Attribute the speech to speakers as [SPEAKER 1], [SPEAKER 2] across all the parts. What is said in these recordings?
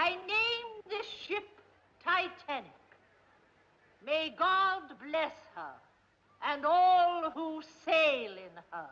[SPEAKER 1] I name this ship Titanic. May God bless her and all who sail in her.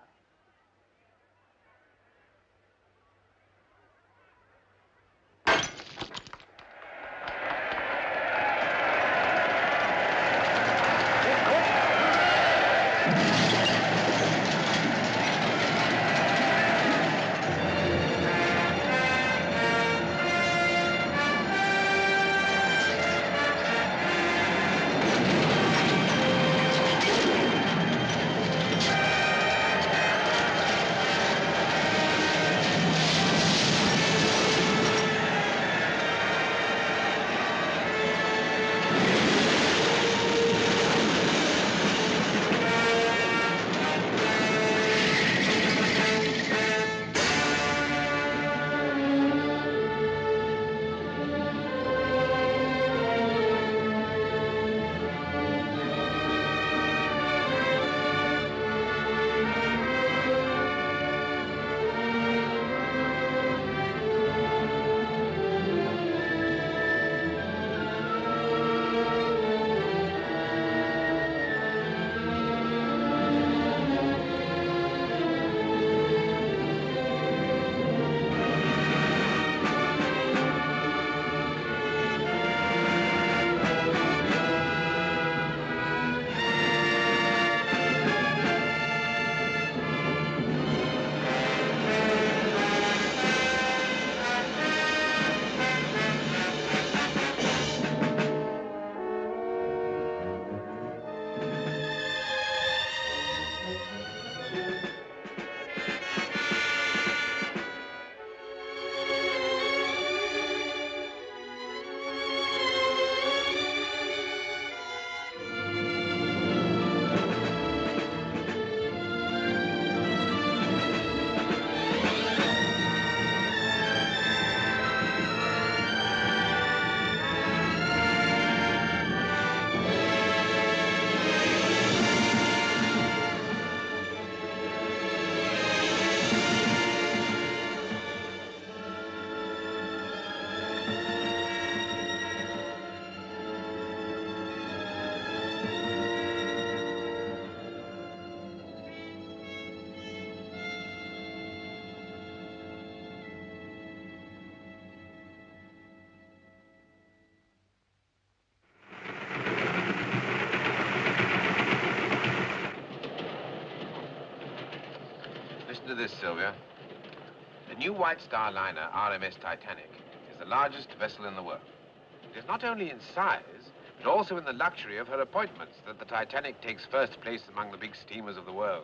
[SPEAKER 2] Listen to this, Sylvia. The new White Star liner, RMS Titanic, is the largest vessel in the world. It is not only in size, but also in the luxury of her appointments that the Titanic takes first place among the big steamers of the world.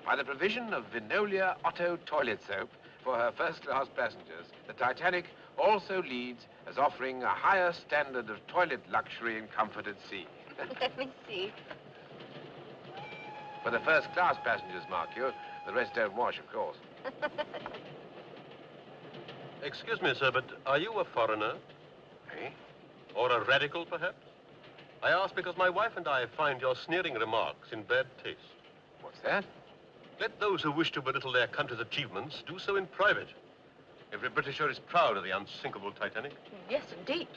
[SPEAKER 2] By the provision of Vinolia Otto toilet soap for her first-class passengers, the Titanic also leads as offering a higher standard of toilet luxury and comfort at sea.
[SPEAKER 3] Let me see.
[SPEAKER 2] For the first-class passengers, mark you, the rest don't wash, of course.
[SPEAKER 4] Excuse me, sir, but are you a foreigner?
[SPEAKER 2] Eh?
[SPEAKER 4] Or a radical, perhaps? I ask because my wife and I find your sneering remarks in bad taste.
[SPEAKER 2] What's that?
[SPEAKER 4] Let those who wish to belittle their country's achievements do so in private. Every Britisher is proud of the unsinkable Titanic.
[SPEAKER 3] Yes, indeed.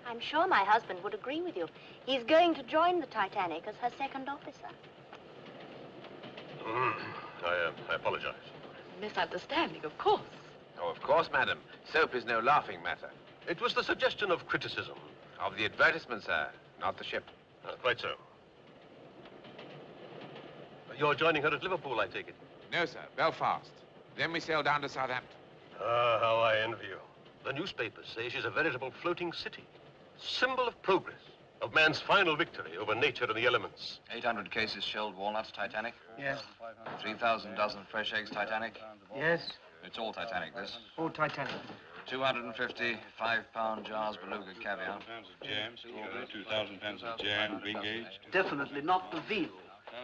[SPEAKER 3] I'm sure my husband would agree with you. He's going to join the Titanic as her second officer.
[SPEAKER 4] I apologize.
[SPEAKER 3] Misunderstanding, of course.
[SPEAKER 2] Oh, of course, madam. Soap is no laughing matter.
[SPEAKER 4] It was the suggestion of criticism.
[SPEAKER 2] Of the advertisement, sir, not the ship.
[SPEAKER 4] Quite so. You're joining her at Liverpool, I take it?
[SPEAKER 2] No, sir, Belfast. Then we sail down to Southampton.
[SPEAKER 4] Ah, how I envy you. The newspapers say she's a veritable floating city. Symbol of progress, of man's final victory over nature and the elements.
[SPEAKER 5] 800 cases shelled walnuts, Titanic.
[SPEAKER 6] Yes.
[SPEAKER 5] 3,000 dozen fresh eggs, Titanic.
[SPEAKER 6] Yes.
[SPEAKER 5] It's all Titanic, this.
[SPEAKER 6] All Titanic.
[SPEAKER 5] 250 5-pound jars beluga caviar.
[SPEAKER 7] Pounds of jam, strawberry, 2,000 pounds of jam, being aged.
[SPEAKER 6] Definitely not the veal,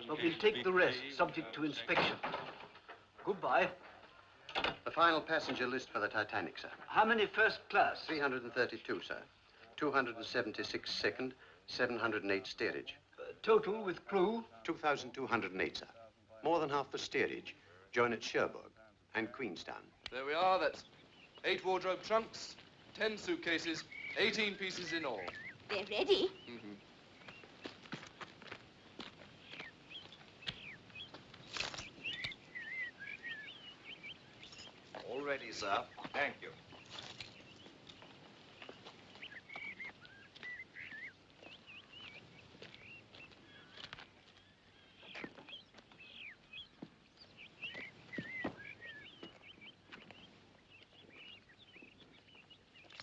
[SPEAKER 6] but we'll take the rest, subject to inspection. Goodbye.
[SPEAKER 8] The final passenger list for the Titanic, sir.
[SPEAKER 6] How many first class?
[SPEAKER 8] 332, sir. 276 second, 708 steerage.
[SPEAKER 6] Total with crew?
[SPEAKER 8] 2,208, sir. More than half the steerage join at Cherbourg and Queenstown.
[SPEAKER 9] There we are, that's 8 wardrobe trunks, 10 suitcases, 18 pieces in all.
[SPEAKER 3] They're ready.
[SPEAKER 9] Mm-hmm.
[SPEAKER 8] All ready, sir. Thank you.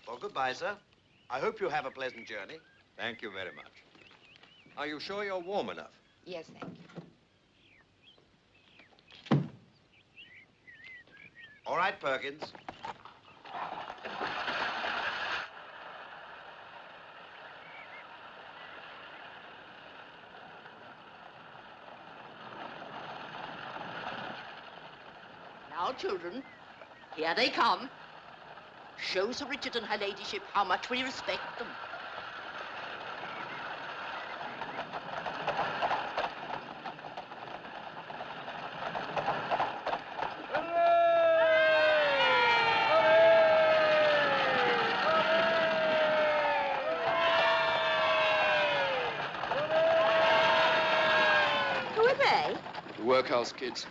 [SPEAKER 8] Well, goodbye, sir. I hope you have a pleasant journey.
[SPEAKER 10] Thank you very much. Are you sure you're warm enough?
[SPEAKER 11] Yes, thank you.
[SPEAKER 8] All right, Perkins.
[SPEAKER 12] Now, children, here they come. Show Sir Richard and her ladyship how much we respect them.
[SPEAKER 3] Who are they?
[SPEAKER 9] The workhouse kids.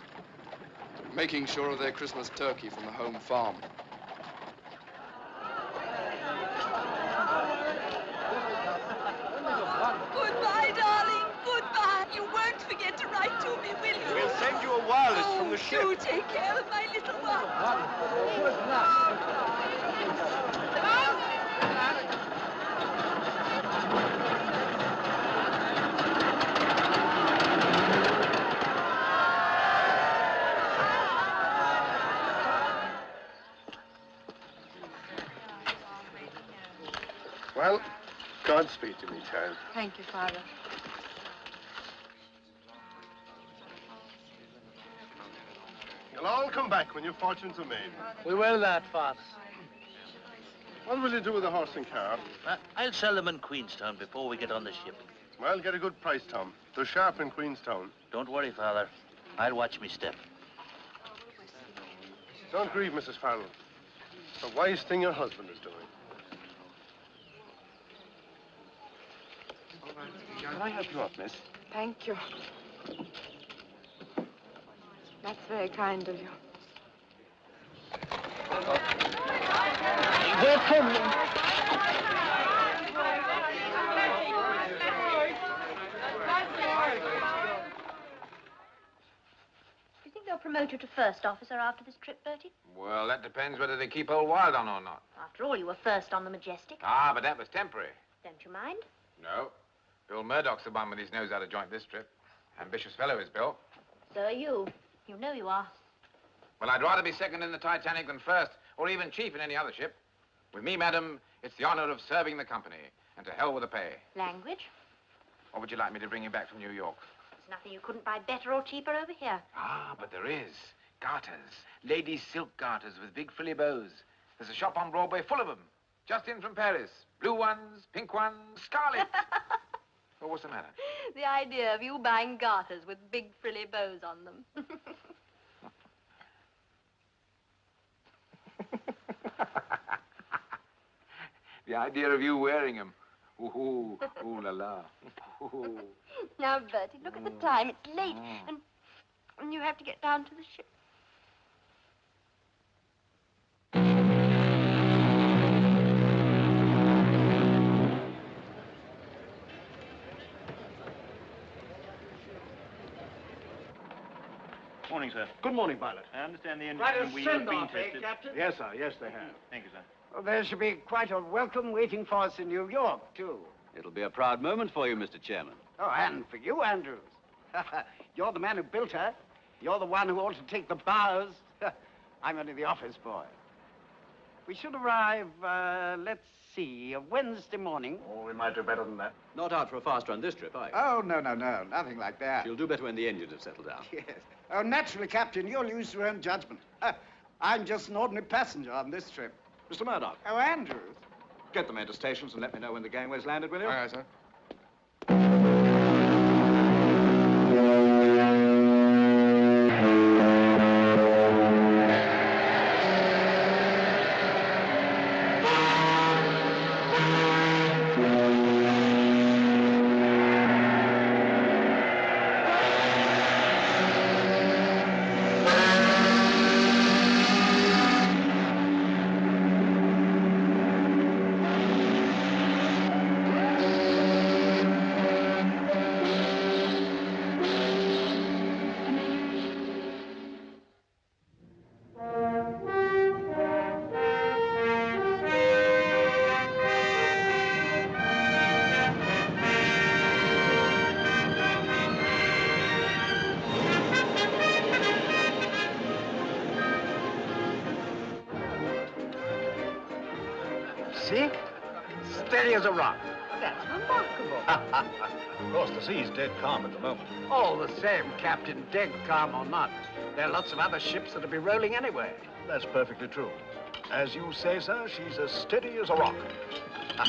[SPEAKER 9] Making sure of their Christmas turkey from the home farm.
[SPEAKER 13] Goodbye, darling. Goodbye. You won't forget to write to me, will you?
[SPEAKER 8] We'll send you a wireless from the ship.
[SPEAKER 13] Do take care of my little one.
[SPEAKER 4] Well, Godspeed to me, child.
[SPEAKER 11] Thank you, Father.
[SPEAKER 4] You'll all come back when your fortunes are made.
[SPEAKER 6] We will that, Father.
[SPEAKER 4] What will you do with the horse and car?
[SPEAKER 6] I'll sell them in Queenstown before we get on the ship.
[SPEAKER 4] Well, get a good price, Tom. They're sharp in Queenstown.
[SPEAKER 6] Don't worry, Father. I'll watch me step.
[SPEAKER 4] Don't grieve, Mrs. Farrell. It's a wise thing your husband is doing. Can I help you up, miss?
[SPEAKER 11] Thank you. That's very kind of you.
[SPEAKER 6] Wait for me.
[SPEAKER 3] Do you think they'll promote you to first officer after this trip, Bertie?
[SPEAKER 2] Well, that depends whether they keep old Wild on or not.
[SPEAKER 3] After all, you were first on the Majestic.
[SPEAKER 2] Ah, but that was temporary.
[SPEAKER 3] Don't you mind?
[SPEAKER 2] No. Bill Murdoch's the one with his nose out of joint this trip. Ambitious fellow is Bill.
[SPEAKER 3] So are you. You know you are.
[SPEAKER 2] Well, I'd rather be second in the Titanic than first, or even chief in any other ship. With me, madam, it's the honor of serving the company, and to hell with the pay.
[SPEAKER 3] Language?
[SPEAKER 2] Or would you like me to bring you back from New York?
[SPEAKER 3] There's nothing you couldn't buy better or cheaper over here.
[SPEAKER 2] Ah, but there is. Garters. Ladies' silk garters with big frilly bows. There's a shop on Broadway full of them. Just in from Paris. Blue ones, pink ones, scarlet. Well, what's the matter?
[SPEAKER 3] The idea of you buying garters with big frilly bows on them.
[SPEAKER 2] The idea of you wearing them. Ooh, ooh la la. Ooh.
[SPEAKER 3] Now, Bertie, look at the time. It's late, and you have to get down to the ship.
[SPEAKER 14] Morning, sir.
[SPEAKER 6] Good morning, pilot.
[SPEAKER 14] I understand the
[SPEAKER 6] Quite
[SPEAKER 14] engine
[SPEAKER 6] a
[SPEAKER 14] wheel have been
[SPEAKER 6] send-off,
[SPEAKER 14] tested.
[SPEAKER 6] Captain? Yes, sir. Yes, they have.
[SPEAKER 14] Thank you, sir.
[SPEAKER 15] Well, there should be quite a welcome waiting for us in New York, too.
[SPEAKER 16] It'll be a proud moment for you, Mr. Chairman.
[SPEAKER 15] Oh, and for you, Andrews. You're the man who built her. You're the one who ought to take the bows. I'm only the office boy. We should arrive, let's see, Wednesday morning.
[SPEAKER 6] Oh, we might do better than that.
[SPEAKER 16] Not out for a fast run this trip, are you?
[SPEAKER 15] Oh, no, nothing like that.
[SPEAKER 16] You'll do better when the engines have settled down.
[SPEAKER 15] Yes. Oh, naturally, Captain, you'll use your own judgment. I'm just an ordinary passenger on this trip.
[SPEAKER 17] Mr. Murdoch.
[SPEAKER 15] Oh, Andrews.
[SPEAKER 17] Get the men to stations and let me know when the gangway's landed, will you?
[SPEAKER 9] Aye, aye, sir.
[SPEAKER 15] see? Steady as a rock.
[SPEAKER 6] That's remarkable.
[SPEAKER 17] Of course, the sea's dead calm at the moment.
[SPEAKER 15] All the same, Captain, dead calm or not, there are lots of other ships that'll be rolling anyway.
[SPEAKER 17] That's perfectly true. As you say, sir, she's as steady as a rock.
[SPEAKER 15] No.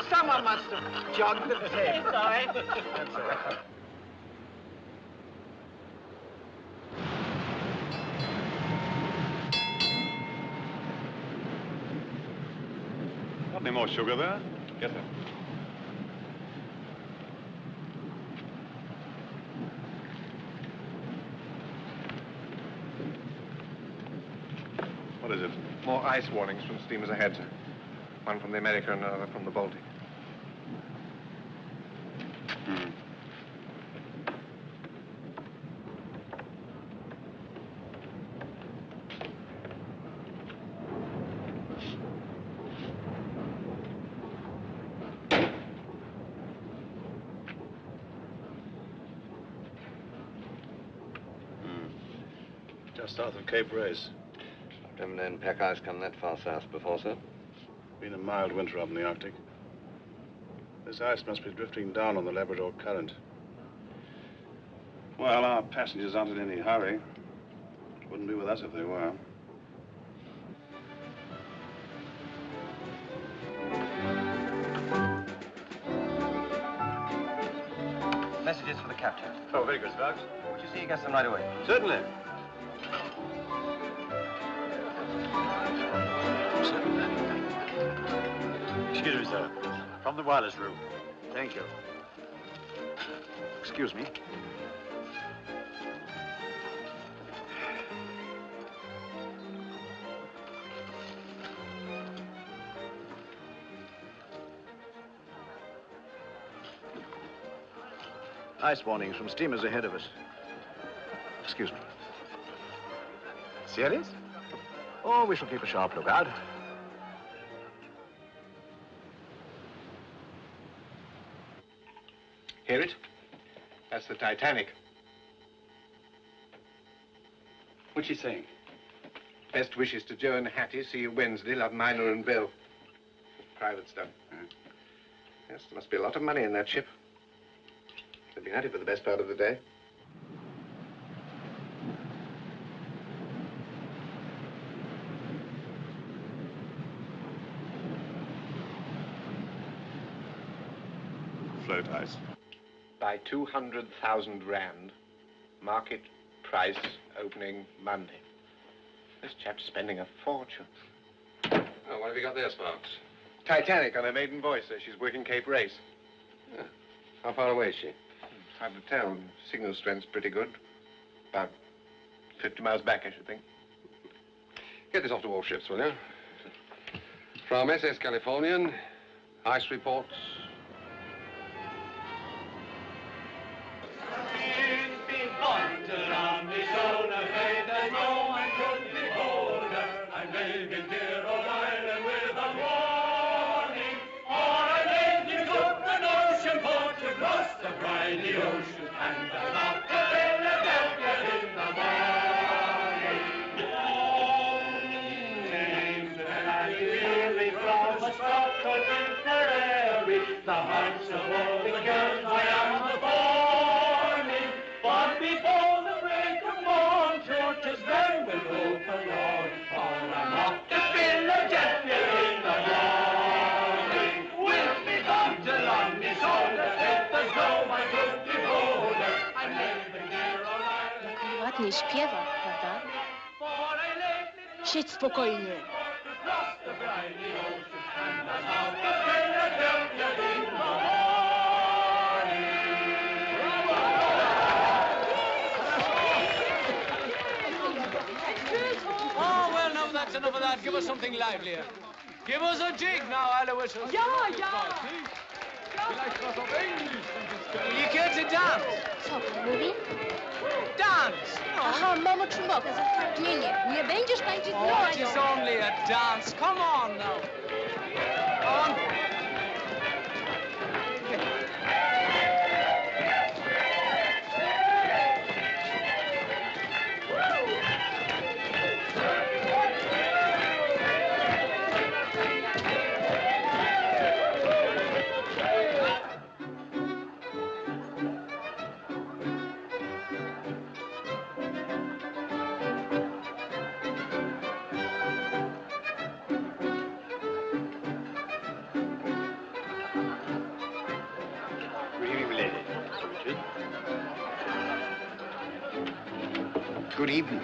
[SPEAKER 15] Someone must have jogged the tape.
[SPEAKER 6] Sorry.
[SPEAKER 15] That's all right.
[SPEAKER 7] Got any more sugar there? Get them.
[SPEAKER 2] What is it? More ice warnings from steamers ahead, sir. One from the America and another from the Baltic.
[SPEAKER 17] Just south of Cape Race.
[SPEAKER 8] Haven't known pack ice come that far south before, sir.
[SPEAKER 17] Been a mild winter up in the Arctic. This ice must be drifting down on the Labrador Current. Well, our passengers aren't in any hurry. Wouldn't be with us if they were.
[SPEAKER 5] Messages for the captain.
[SPEAKER 17] Oh, very good, Sparks.
[SPEAKER 5] Would you see you get them right away?
[SPEAKER 17] Certainly.
[SPEAKER 14] Excuse me, sir. From the wireless room.
[SPEAKER 15] Thank you.
[SPEAKER 17] Excuse me. Ice warnings from steamers ahead of us. Excuse me.
[SPEAKER 2] Serious?
[SPEAKER 17] Oh, we shall keep a sharp lookout.
[SPEAKER 2] Hear it? That's the Titanic.
[SPEAKER 17] What's she saying?
[SPEAKER 2] Best wishes to Joe and Hattie. See you Wednesday. Love, Minor and Bill. Private stuff. Yes, there must be a lot of money in that ship. They've been at it for the best part of the day.
[SPEAKER 17] Float ice.
[SPEAKER 2] By 200,000 rand. Market price opening Monday. This chap's spending a fortune.
[SPEAKER 8] Oh, what have you got there, Sparks?
[SPEAKER 2] Titanic on her maiden voyage, says she's working Cape Race.
[SPEAKER 8] Yeah. How far away is she?
[SPEAKER 2] It's hard to tell. Signal strength's pretty good. About 50 miles back, I should think.
[SPEAKER 8] Get this off to all ships, will you? From SS Californian, ice reports.
[SPEAKER 18] The hearts of all the girls I am the forming, but before the break of morn, churches then will open all, for I'm off to Philadelphia in the morning. We'll be gone to London, so the papers go, my good beholder, I'm living here all night.
[SPEAKER 3] Ładnie śpiewa, prawda? Siedź spokojnie.
[SPEAKER 18] Oh, well, now that's enough of that. Give us something livelier. Give us a jig now, Aloysius.
[SPEAKER 13] Ja, ja.
[SPEAKER 18] You care to dance?
[SPEAKER 3] Co pan mówi?
[SPEAKER 18] Dance!
[SPEAKER 3] Aha, mamo Trumboka, zatrudnienie. Nie będziesz tańczyć z
[SPEAKER 18] Oh,
[SPEAKER 3] nogą.
[SPEAKER 18] it's only a dance. Come on now. On.
[SPEAKER 14] Chippy.
[SPEAKER 15] Good evening.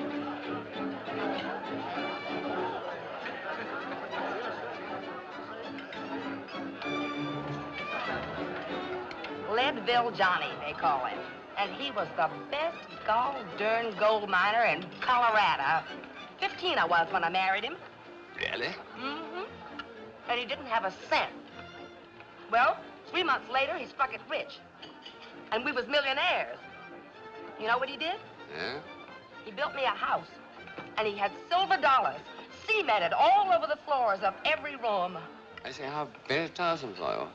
[SPEAKER 19] Leadville Johnny, they call him. And he was the best gall-darn gold miner in Colorado. 15 I was when I married him.
[SPEAKER 8] Really?
[SPEAKER 19] Mm-hmm. And he didn't have a cent. Well, 3 months later, he struck it rich. And we was millionaires. You know what he did?
[SPEAKER 8] Yeah?
[SPEAKER 19] He built me a house. And he had silver dollars cemented all over the floors of every room.
[SPEAKER 8] I say, how very tiresome for you.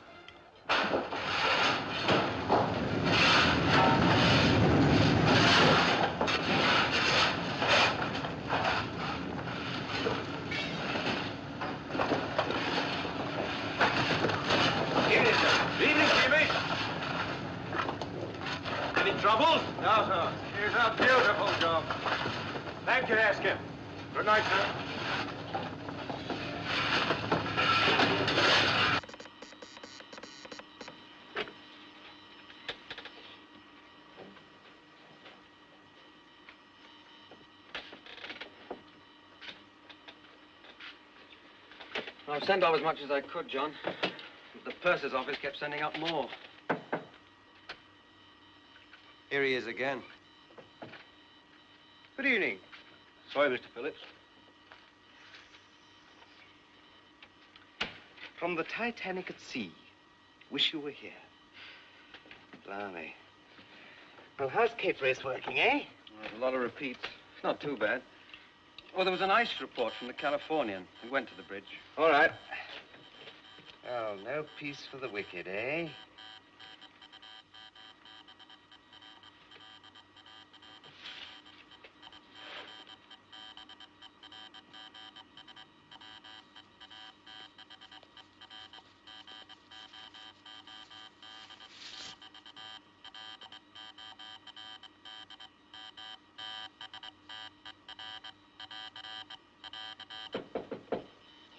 [SPEAKER 14] Evening, sir. Evening, Chippy. Any trouble? No, sir. Here's a beautiful job. Thank you, ask him. Good night, sir.
[SPEAKER 5] I've sent off as much as I could, John. The purser's office kept sending up more. Here he is again. Good evening.
[SPEAKER 14] Sorry, Mr. Phillips.
[SPEAKER 15] From the Titanic at sea. Wish you were here. Blimey. Well, how's Cape Race working, eh?
[SPEAKER 5] There's a lot of repeats. It's not too bad. Oh, there was an ice report from the Californian. We went to the bridge.
[SPEAKER 15] All right. Well, no peace for the wicked, eh?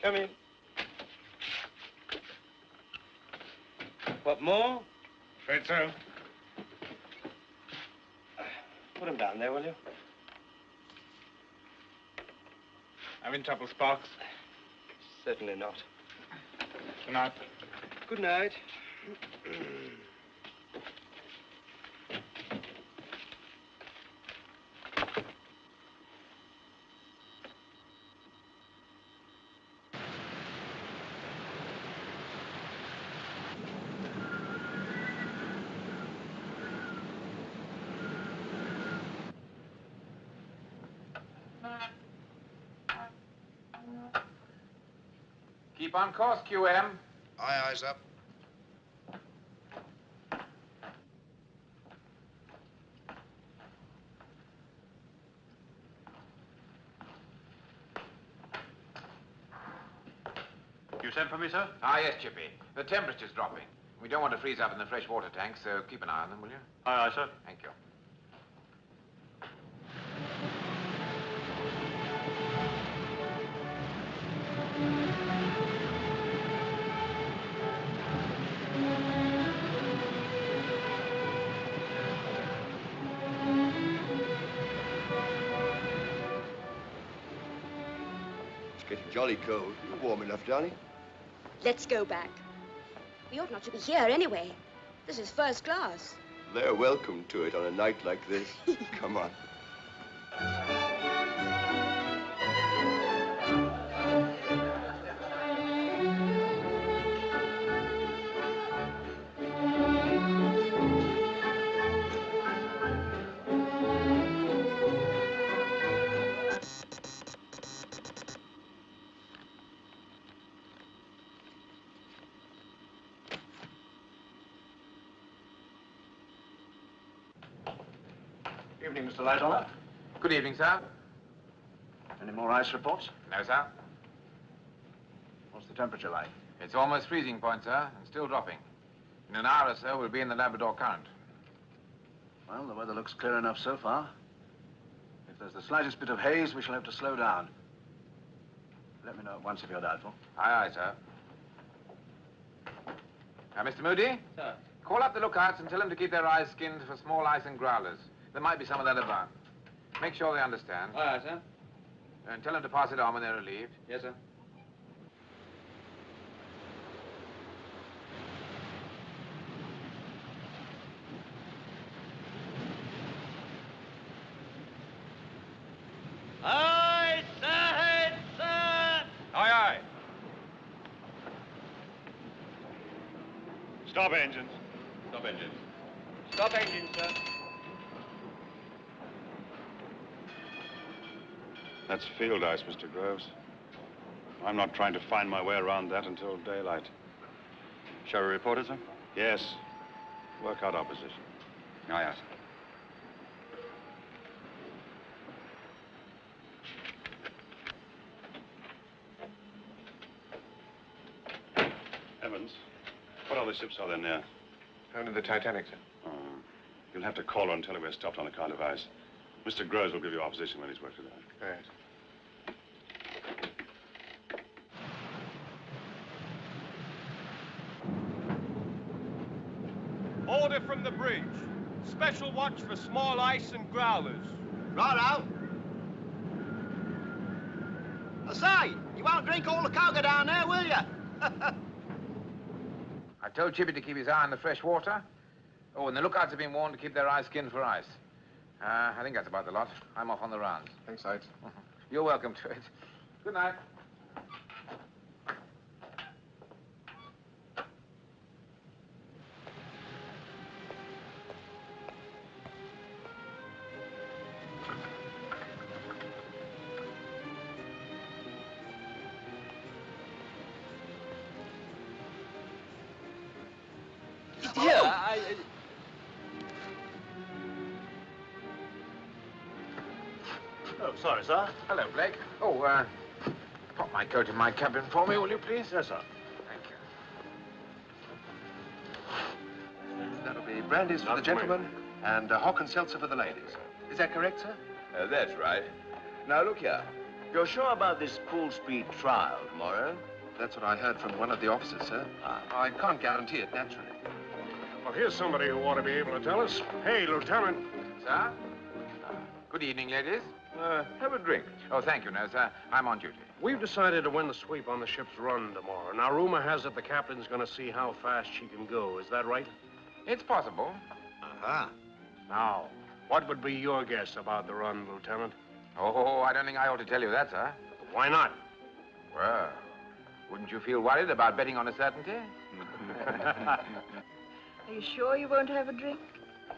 [SPEAKER 14] Come in. What more?
[SPEAKER 17] Afraid so.
[SPEAKER 14] Put him down there, will you?
[SPEAKER 17] Having trouble, Sparks?
[SPEAKER 14] Certainly not.
[SPEAKER 17] Good night.
[SPEAKER 14] Good night.
[SPEAKER 2] Keep on course, QM.
[SPEAKER 9] Aye, eyes up.
[SPEAKER 14] You sent for me, sir?
[SPEAKER 2] Ah, yes, Chippy. The temperature's dropping. We don't want to freeze up in the fresh water tanks, so keep an eye on them, will you?
[SPEAKER 14] Aye, aye, sir.
[SPEAKER 2] Thank you.
[SPEAKER 10] It's getting jolly cold. You're warm enough, Johnny.
[SPEAKER 11] Let's go back. We ought not to be here anyway. This is first class.
[SPEAKER 10] They're welcome to it on a night like this. Come on.
[SPEAKER 14] Evening, Mr. Lightoller.
[SPEAKER 2] Good evening, sir.
[SPEAKER 14] Any more ice reports?
[SPEAKER 2] No, sir.
[SPEAKER 14] What's the temperature like?
[SPEAKER 2] It's almost freezing point, sir, and still dropping. In an hour or so, we'll be in the Labrador Current.
[SPEAKER 14] Well, the weather looks clear enough so far. If there's the slightest bit of haze, we shall have to slow down. Let me know at once if you're doubtful.
[SPEAKER 2] Aye, aye, sir. Mr. Moody?
[SPEAKER 5] Sir.
[SPEAKER 2] Call up the lookouts and tell them to keep their eyes skinned for small ice and growlers. There might be some of that about. Make sure they understand.
[SPEAKER 5] All right, sir.
[SPEAKER 2] And tell them to pass it on when they're relieved.
[SPEAKER 5] Yes, sir.
[SPEAKER 18] Aye, sir, sir.
[SPEAKER 4] Aye, aye. Stop engines.
[SPEAKER 16] Stop engines.
[SPEAKER 18] Stop engine, sir.
[SPEAKER 17] That's field ice, Mr. Groves. I'm not trying to find my way around that until daylight.
[SPEAKER 16] Shall we report it, sir?
[SPEAKER 17] Yes. Work out our position.
[SPEAKER 16] Aye, aye, sir.
[SPEAKER 17] Evans, what other ships are there near?
[SPEAKER 2] Only the Titanic, sir.
[SPEAKER 17] Oh. You'll have to call her and tell her we're stopped on account of ice. Mr. Groves will give you our position when he's worked it out.
[SPEAKER 2] Right.
[SPEAKER 4] Order from the bridge. Special watch for small ice and growlers.
[SPEAKER 15] Righto. I say, you won't drink all the cocoa down there, will you?
[SPEAKER 2] I told Chippy to keep his eye on the fresh water. Oh, and the lookouts have been warned to keep their eyes skinned for ice. I think that's about the lot. I'm off on the rounds.
[SPEAKER 8] Thanks, Sides.
[SPEAKER 2] You're welcome to it. Good night.
[SPEAKER 17] Oh, sorry, sir.
[SPEAKER 2] Hello, Blake. Oh, pop my coat in my cabin for me, will you, please?
[SPEAKER 17] Yes, sir.
[SPEAKER 2] Thank you.
[SPEAKER 8] That'll be brandies for the gentlemen and hock and seltzer for the ladies. Is that correct, sir?
[SPEAKER 20] That's right. Now, look here. You're sure about this full-speed trial tomorrow?
[SPEAKER 8] That's what I heard from one of the officers, sir. I can't guarantee it, naturally.
[SPEAKER 4] Well, here's somebody who ought to be able to tell us. Hey, Lieutenant.
[SPEAKER 2] Sir? Good evening, ladies.
[SPEAKER 20] Have a drink.
[SPEAKER 2] Oh, thank you, no, sir. I'm on duty.
[SPEAKER 4] We've decided to win the sweep on the ship's run tomorrow. Now, rumor has it the captain's going to see how fast she can go. Is that right?
[SPEAKER 2] It's possible.
[SPEAKER 4] Uh-huh. Now, what would be your guess about the run, Lieutenant?
[SPEAKER 2] Oh, I don't think I ought to tell you that, sir.
[SPEAKER 4] Why not?
[SPEAKER 2] Well, wouldn't you feel worried about betting on a certainty?
[SPEAKER 13] Are you sure you won't have a drink?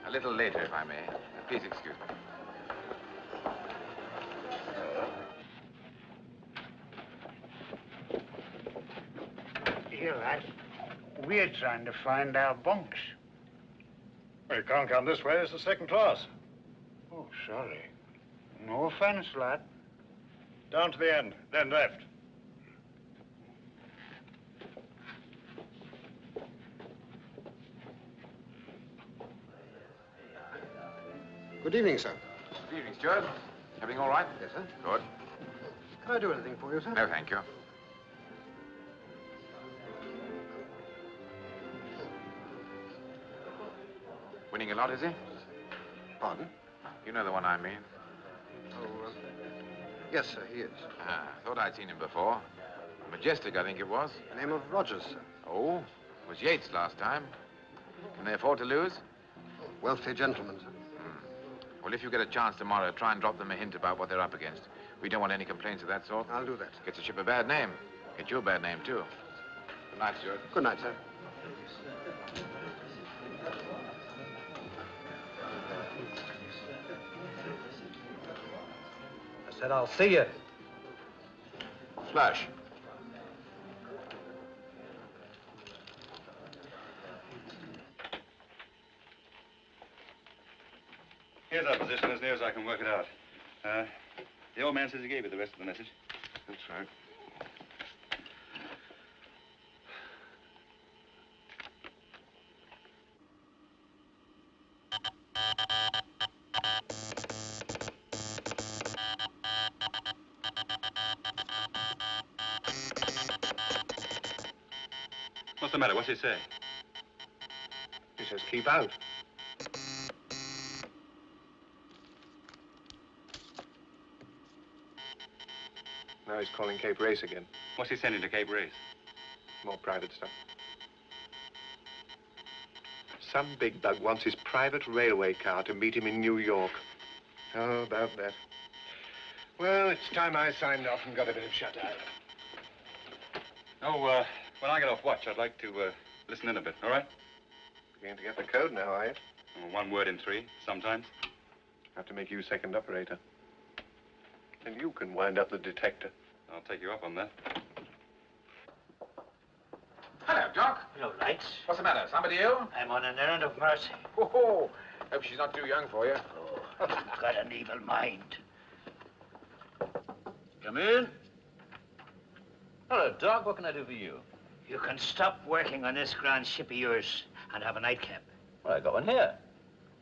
[SPEAKER 2] A little later, if I may. Please excuse me.
[SPEAKER 15] Here, lad. We're trying to find our bunks.
[SPEAKER 17] Well, you can't come this way. It's the second class.
[SPEAKER 15] Oh, sorry. No offense, lad.
[SPEAKER 17] Down to the end, then left.
[SPEAKER 8] Good evening, sir.
[SPEAKER 2] Good evening, Stuart. Everything all right?
[SPEAKER 8] Yes, sir.
[SPEAKER 2] Good.
[SPEAKER 8] Can I do anything for you, sir?
[SPEAKER 2] No, thank you. Winning a lot, is he?
[SPEAKER 8] Pardon?
[SPEAKER 2] You know the one I mean.
[SPEAKER 8] Oh, yes, sir, he is.
[SPEAKER 2] Thought I'd seen him before. Majestic, I think it was.
[SPEAKER 8] The name of Rogers, sir.
[SPEAKER 2] Oh, it was Yates last time. Can they afford to lose?
[SPEAKER 8] Wealthy gentleman, sir.
[SPEAKER 2] Well, if you get a chance tomorrow, try and drop them a hint about what they're up against. We don't want any complaints of that sort.
[SPEAKER 8] I'll do that.
[SPEAKER 2] Gets the ship a bad name. Gets you a bad name, too. Good night, Stuart.
[SPEAKER 8] Good night, sir.
[SPEAKER 6] I said I'll see you.
[SPEAKER 2] Flash.
[SPEAKER 16] Here's our position as near as I can work it out. The old man says he gave you the rest of the message.
[SPEAKER 8] That's right.
[SPEAKER 16] What's the matter? What's he saying?
[SPEAKER 21] He says keep out. Now he's calling Cape Race again.
[SPEAKER 16] What's he sending to Cape Race?
[SPEAKER 21] More private stuff. Some big bug wants his private railway car to meet him in New York. How about that? Well, it's time I signed off and got a bit of shut-eye.
[SPEAKER 16] Oh, when I get off watch, I'd like to listen in a bit, all right?
[SPEAKER 21] Beginning to get the code now, are you?
[SPEAKER 16] Oh, 1 word in 3, sometimes.
[SPEAKER 21] Have to make you second operator. And you can wind up the detector.
[SPEAKER 16] I'll take you up on that.
[SPEAKER 2] Hello, Doc.
[SPEAKER 6] Hello, Lights.
[SPEAKER 2] What's the matter? Somebody ill?
[SPEAKER 6] I'm on an errand of mercy.
[SPEAKER 2] Oh, hope she's not too young for you.
[SPEAKER 6] Oh, you've got an evil mind. Come in.
[SPEAKER 22] Hello, Doc. What can I do for you?
[SPEAKER 6] You can stop working on this grand ship of yours and have a nightcap.
[SPEAKER 22] Well, I got one here.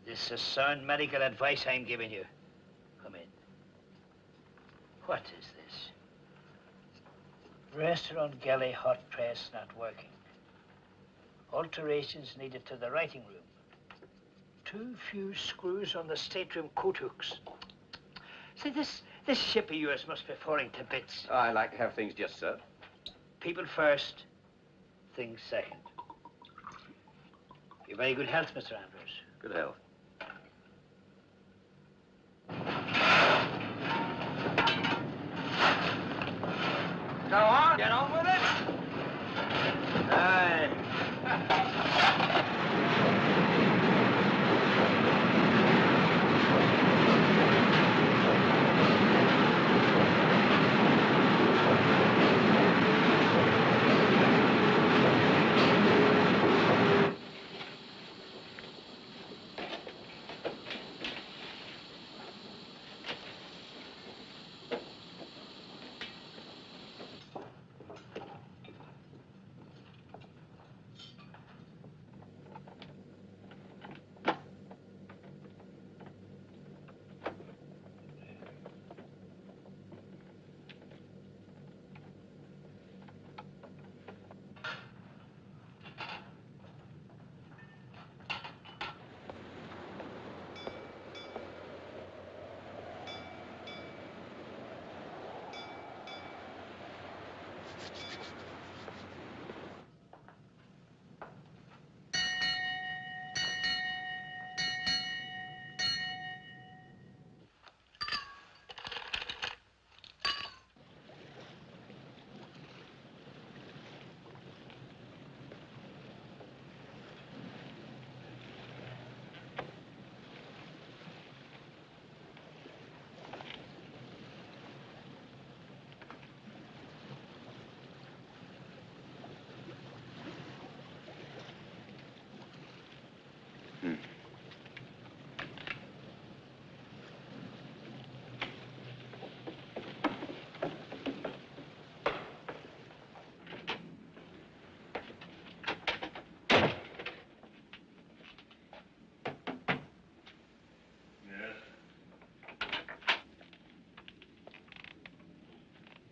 [SPEAKER 6] This is sound medical advice I'm giving you. Come in. What is this? Restaurant galley hot press not working. Alterations needed to the writing room. Too few screws on the stateroom coat hooks. See, this ship of yours must be falling to bits.
[SPEAKER 22] I like to have things just so.
[SPEAKER 6] People first, things second. Your very good health, Mr. Andrews.
[SPEAKER 22] Good health.
[SPEAKER 2] Go on.
[SPEAKER 6] Get on with it. Aye.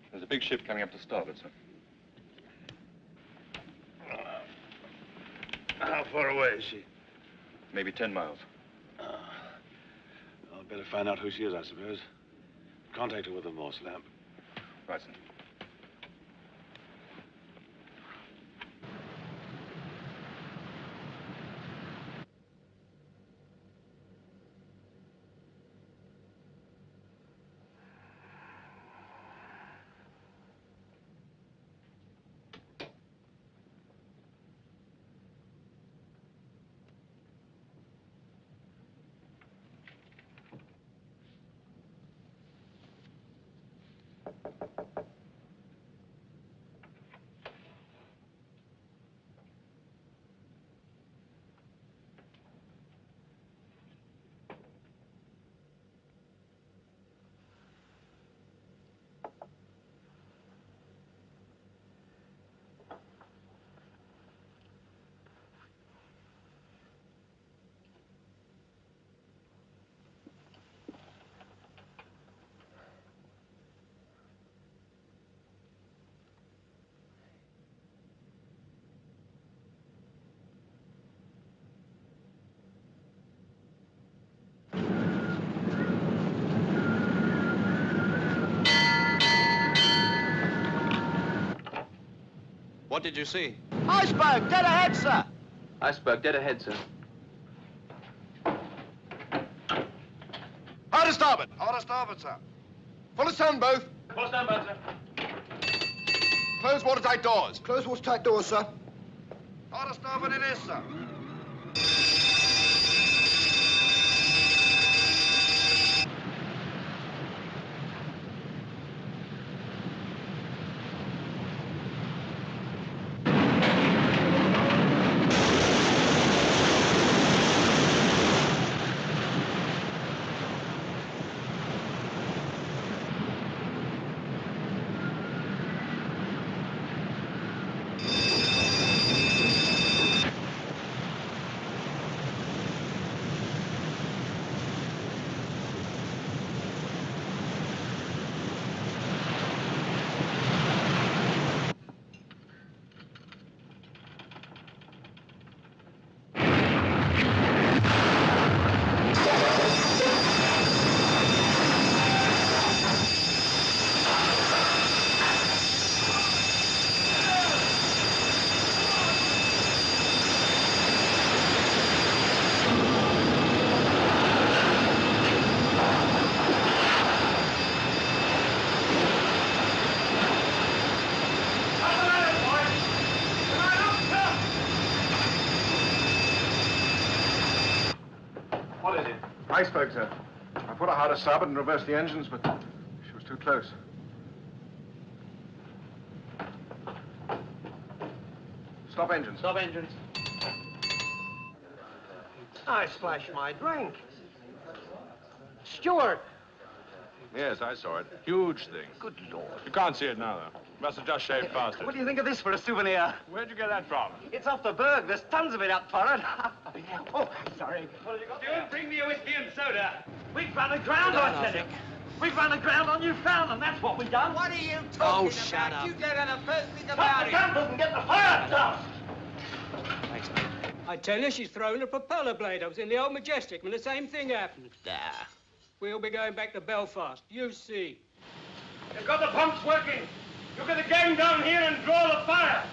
[SPEAKER 16] There's a big ship coming up to starboard, sir.
[SPEAKER 17] How far away is she?
[SPEAKER 16] Maybe 10 miles.
[SPEAKER 17] I'll better find out who she is, I suppose. Contact her with a Morse lamp.
[SPEAKER 16] Right, sir.
[SPEAKER 10] What did you see?
[SPEAKER 15] Iceberg, dead ahead, sir.
[SPEAKER 22] Iceberg, dead ahead, sir.
[SPEAKER 1] Hard to starboard. Hard to starboard, sir. Full astern, both.
[SPEAKER 18] Full astern, both, sir.
[SPEAKER 1] Close watertight doors.
[SPEAKER 12] Close watertight doors, sir.
[SPEAKER 1] Hard to starboard it is, sir.
[SPEAKER 17] Iceberg, sir. I put her hard to starboard and reversed the engines, but she was too close. Stop engines.
[SPEAKER 5] Stop engines. I splashed my drink. Steward!
[SPEAKER 7] Yes, I saw it. Huge thing. Good Lord. You can't see it now, though. Must have just shaved past it.
[SPEAKER 5] What do you think of this for a souvenir?
[SPEAKER 7] Where'd you get that from?
[SPEAKER 5] It's off the berg. There's tons of it up for it. Oh, sorry. What have you got?
[SPEAKER 18] Steward, bring me a whiskey and soda.
[SPEAKER 5] We've run aground, Lieutenant. We've run aground on Newfoundland. That's what we've done.
[SPEAKER 15] What are you talking about?
[SPEAKER 5] shut up.
[SPEAKER 15] You don't know the first thing
[SPEAKER 5] Stop
[SPEAKER 15] about
[SPEAKER 5] the
[SPEAKER 15] it.
[SPEAKER 5] gun and get the fire down.
[SPEAKER 15] Thanks, mate.
[SPEAKER 23] I tell you, she's thrown a propeller blade. I was in the old Majestic when the same thing happened. We'll be going back to Belfast. You see.
[SPEAKER 18] You've got the pumps working. You get the gang down here and draw the fire.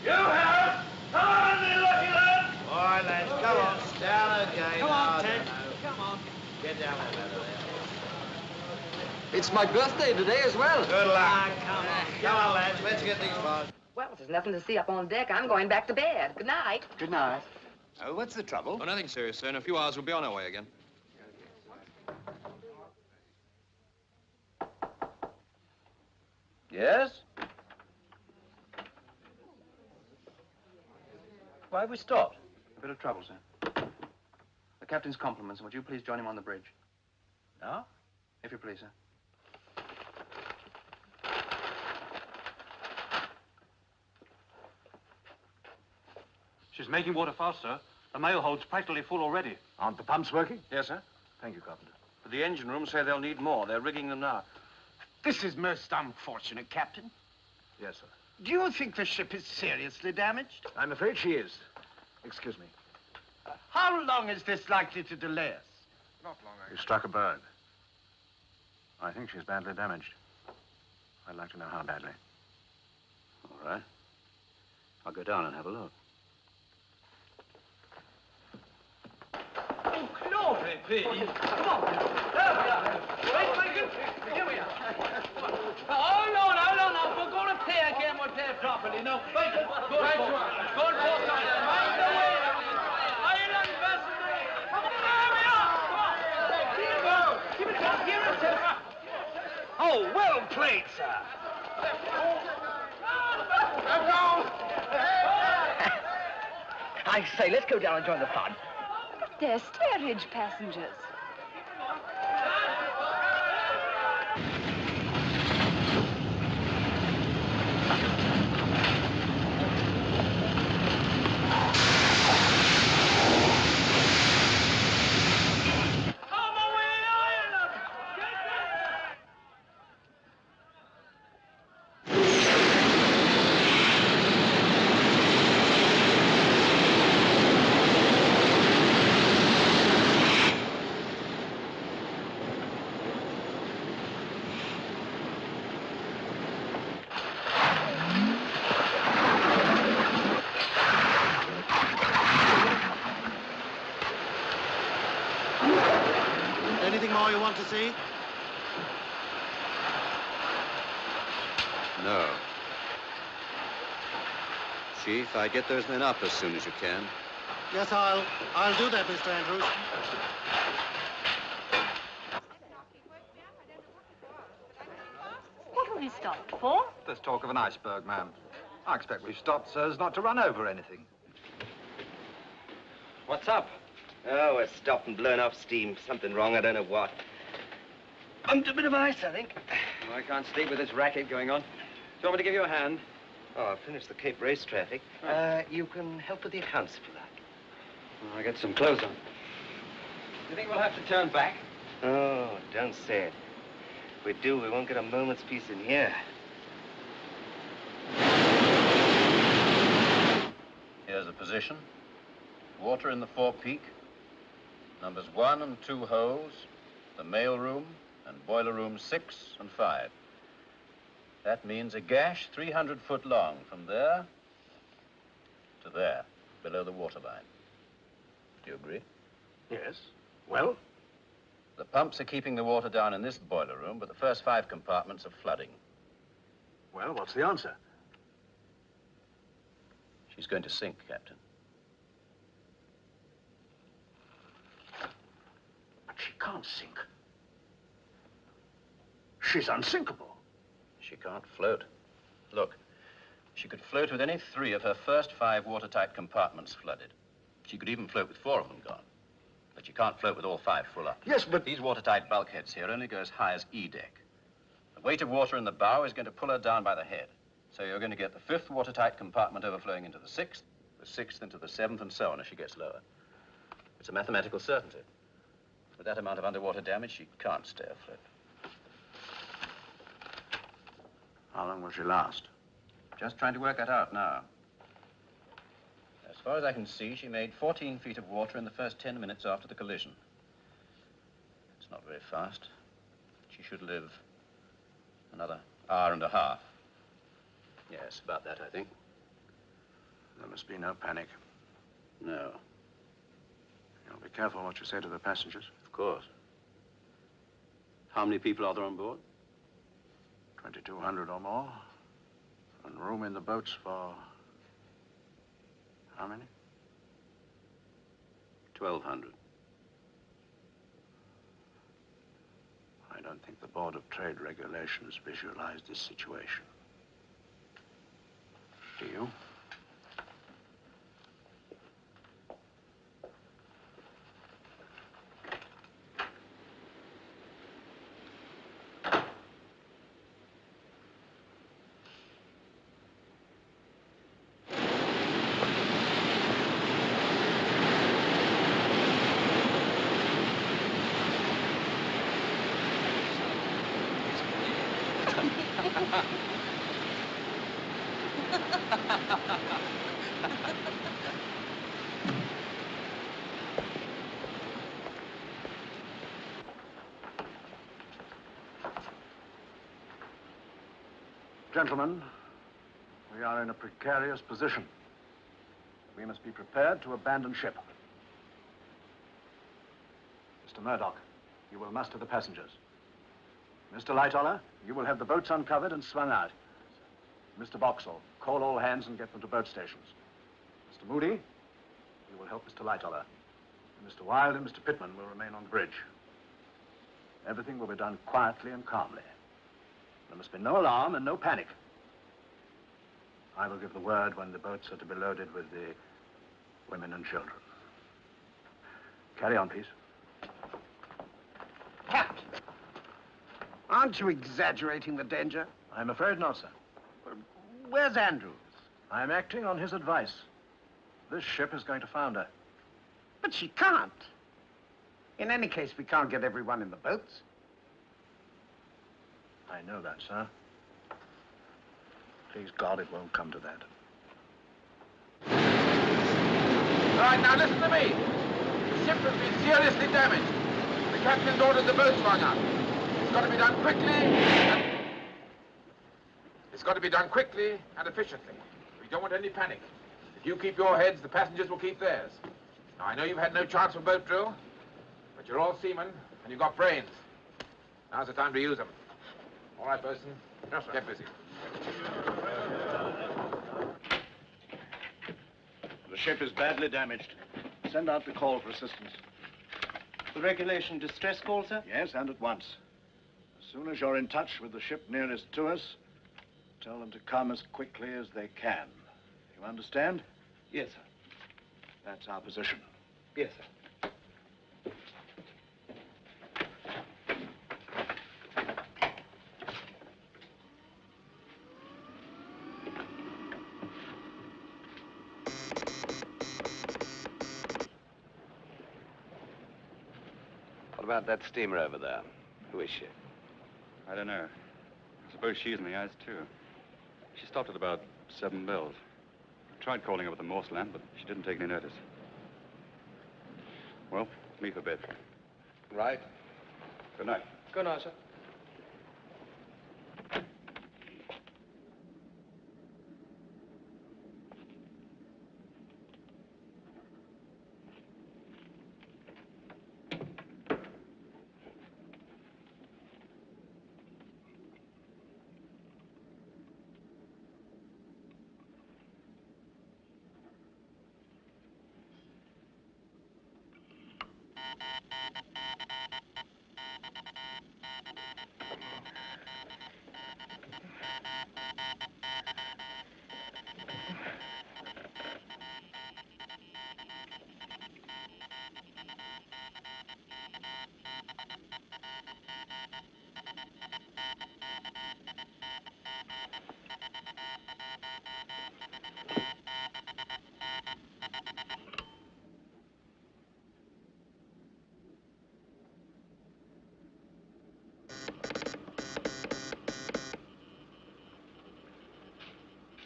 [SPEAKER 18] You have. Come on, you lucky lad.
[SPEAKER 15] All right, lads, come on. Down again.
[SPEAKER 5] Come on,
[SPEAKER 15] Oh,
[SPEAKER 5] Ted.
[SPEAKER 15] no.
[SPEAKER 5] Come on.
[SPEAKER 15] Get down there, ladder there.
[SPEAKER 12] It's my birthday today as well.
[SPEAKER 15] Good luck.
[SPEAKER 19] Come on.
[SPEAKER 15] Come on, lads, let's get these bars.
[SPEAKER 19] Well, there's nothing to see up on deck. I'm going back to bed. Good night.
[SPEAKER 15] Good night. Oh, what's the trouble?
[SPEAKER 10] Oh, nothing serious, sir. In a few hours, we'll be on our way again.
[SPEAKER 22] Yes?
[SPEAKER 5] Why have we stopped?
[SPEAKER 22] A bit of trouble, sir. The captain's compliments, and would you please join him on the bridge?
[SPEAKER 5] No?
[SPEAKER 22] If you please, sir.
[SPEAKER 5] She's making water fast, sir. The mail hold's practically full already.
[SPEAKER 14] Aren't the pumps working?
[SPEAKER 5] Yes, sir.
[SPEAKER 14] Thank you, Carpenter.
[SPEAKER 5] But the engine room say they'll need more. They're rigging them now.
[SPEAKER 15] This is most unfortunate, Captain.
[SPEAKER 14] Yes, sir.
[SPEAKER 15] Do you think the ship is seriously damaged?
[SPEAKER 14] I'm afraid she is. Excuse me.
[SPEAKER 15] How long is this likely to delay us?
[SPEAKER 2] Not long,
[SPEAKER 14] We struck a bird. I think she's badly damaged. I'd like to know how badly.
[SPEAKER 22] All right. I'll go down and have a look.
[SPEAKER 18] Oh, glory be. Come on. There we are. Wait, Michael. Here we are. Oh, no. We're going to play again. We'll play properly. No, wait. Good foresight. Mind the way. Island vessel. Come on. There we are. Here we go. Give it up. Here it is.
[SPEAKER 15] Oh, well played, sir.
[SPEAKER 19] I say, let's go down and join the fun.
[SPEAKER 13] They're steerage passengers.
[SPEAKER 3] want to see?
[SPEAKER 10] No. Chief, I'd get those men up as soon as you can.
[SPEAKER 3] Yes, I'll do that, Mr. Andrews.
[SPEAKER 9] What have we stopped for?
[SPEAKER 11] There's talk of an iceberg, ma'am. I expect we've stopped so as not to run over anything.
[SPEAKER 5] What's up?
[SPEAKER 24] Oh, we're stopped and blown off steam. Something wrong, I don't know what. Bumped a bit of ice, I think.
[SPEAKER 5] Oh, I can't sleep with this racket going on. Do you want me to give you a hand?
[SPEAKER 24] Oh, I'll finish the Cape Race traffic. You can help with the accounts if you like.
[SPEAKER 5] Oh, I'll get some clothes on. You think we'll have to turn back?
[SPEAKER 24] Oh, don't say it. If we do, we won't get a moment's peace in here.
[SPEAKER 25] Here's the position. Water in the forepeak. Numbers 1 and 2 holes. The mail room and boiler rooms 6 and 5. That means a gash 300 foot long from there to there, below the waterline. Do you agree?
[SPEAKER 6] Yes. Well?
[SPEAKER 25] The pumps are keeping the water down in this boiler room, but the first 5 compartments are flooding.
[SPEAKER 6] Well, what's the answer?
[SPEAKER 25] She's going to sink, Captain.
[SPEAKER 6] But she can't sink. She's unsinkable.
[SPEAKER 25] She can't float. Look, she could float with any 3 of her first 5 watertight compartments flooded. She could even float with 4 of them gone. But you can't float with all 5 full up.
[SPEAKER 6] Yes, but...
[SPEAKER 25] These watertight bulkheads here only go as high as E deck. The weight of water in the bow is going to pull her down by the head. So you're going to get the 5th watertight compartment overflowing into the 6th, the 6th into the 7th, and so on as she gets lower. It's a mathematical certainty. With that amount of underwater damage, she can't stay afloat.
[SPEAKER 14] How long will she last?
[SPEAKER 25] Just trying to work that out now. As far as I can see, she made 14 feet of water in the first 10 minutes after the collision. It's not very fast. She should live another hour and a half. Yes, about that, I think.
[SPEAKER 14] There must be no panic.
[SPEAKER 25] No.
[SPEAKER 14] You'll be careful what you say to the passengers.
[SPEAKER 25] Of course. How many people are there on board?
[SPEAKER 14] 2,200 or more. And room in the boats for... how many?
[SPEAKER 25] 1,200.
[SPEAKER 14] I don't think the Board of Trade Regulations visualized this situation. Do you? Gentlemen, we are in a precarious position. We must be prepared to abandon ship. Mr. Murdoch, you will muster the passengers. Mr. Lightoller, you will have the boats uncovered and swung out. Mr. Boxhall, call all hands and get them to boat stations. Mr. Moody, you will help Mr. Lightoller. And Mr. Wilde and Mr. Pittman will remain on the bridge. Everything will be done quietly and calmly. There must be no alarm and no panic. I will give the word when the boats are to be loaded with the women and children. Carry on, please.
[SPEAKER 15] Captain, aren't you exaggerating the danger?
[SPEAKER 14] I'm afraid not, sir.
[SPEAKER 15] Where's Andrews?
[SPEAKER 14] I'm acting on his advice. This ship is going to founder.
[SPEAKER 15] But she can't. In any case, we can't get everyone in the boats.
[SPEAKER 14] I know that, sir. Please God, it won't come to that.
[SPEAKER 2] All right, now listen to me. The ship has been seriously damaged. The captain's ordered the boat swung out. It's got to be done quickly. It's got to be done quickly and efficiently. We don't want any panic. If you keep your heads, the passengers will keep theirs. Now, I know you've had no chance for boat drill, but you're all seamen and you've got brains. Now's the time to use them. All right, Bosun. Yes, sir. Get busy.
[SPEAKER 17] The ship is badly damaged. Send out the call for assistance.
[SPEAKER 15] The regulation distress call, sir?
[SPEAKER 17] Yes, and at once. As soon as you're in touch with the ship nearest to us, tell them to come as quickly as they can. You understand?
[SPEAKER 15] Yes, sir.
[SPEAKER 17] That's our position.
[SPEAKER 15] Yes, sir.
[SPEAKER 24] What about that steamer over there? Who is she?
[SPEAKER 16] I don't know. I suppose she's in the ice, too. She stopped at about 7 bells. I tried calling her with the Morse lamp, but she didn't take any notice. Well, me for bed.
[SPEAKER 24] Right.
[SPEAKER 16] Good night.
[SPEAKER 23] Good night, sir.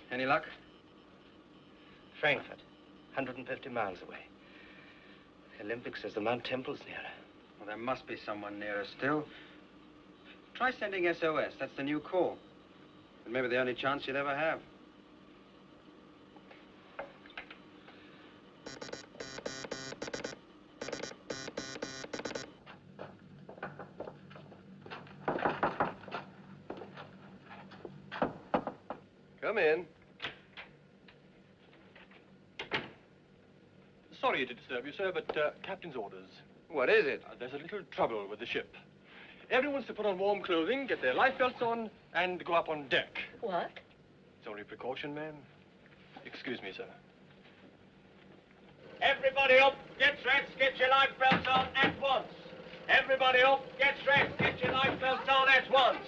[SPEAKER 5] Any luck?
[SPEAKER 24] Frankfurt, 150 miles away. The Olympic says the Mount Temple's nearer.
[SPEAKER 5] Well, there must be someone nearer still. Try sending SOS. That's the new call. It may be the only chance you'll ever have.
[SPEAKER 24] Come in.
[SPEAKER 4] Sorry to disturb you, sir, but captain's orders.
[SPEAKER 24] What is it?
[SPEAKER 4] There's a little trouble with the ship. Everyone's to put on warm clothing, get their life belts on, and go up on deck.
[SPEAKER 13] What?
[SPEAKER 4] It's only a precaution, ma'am. Excuse me, sir.
[SPEAKER 18] Everybody up, get dressed, get your life belts on at once. Everybody up, get dressed, get your life belts on at once.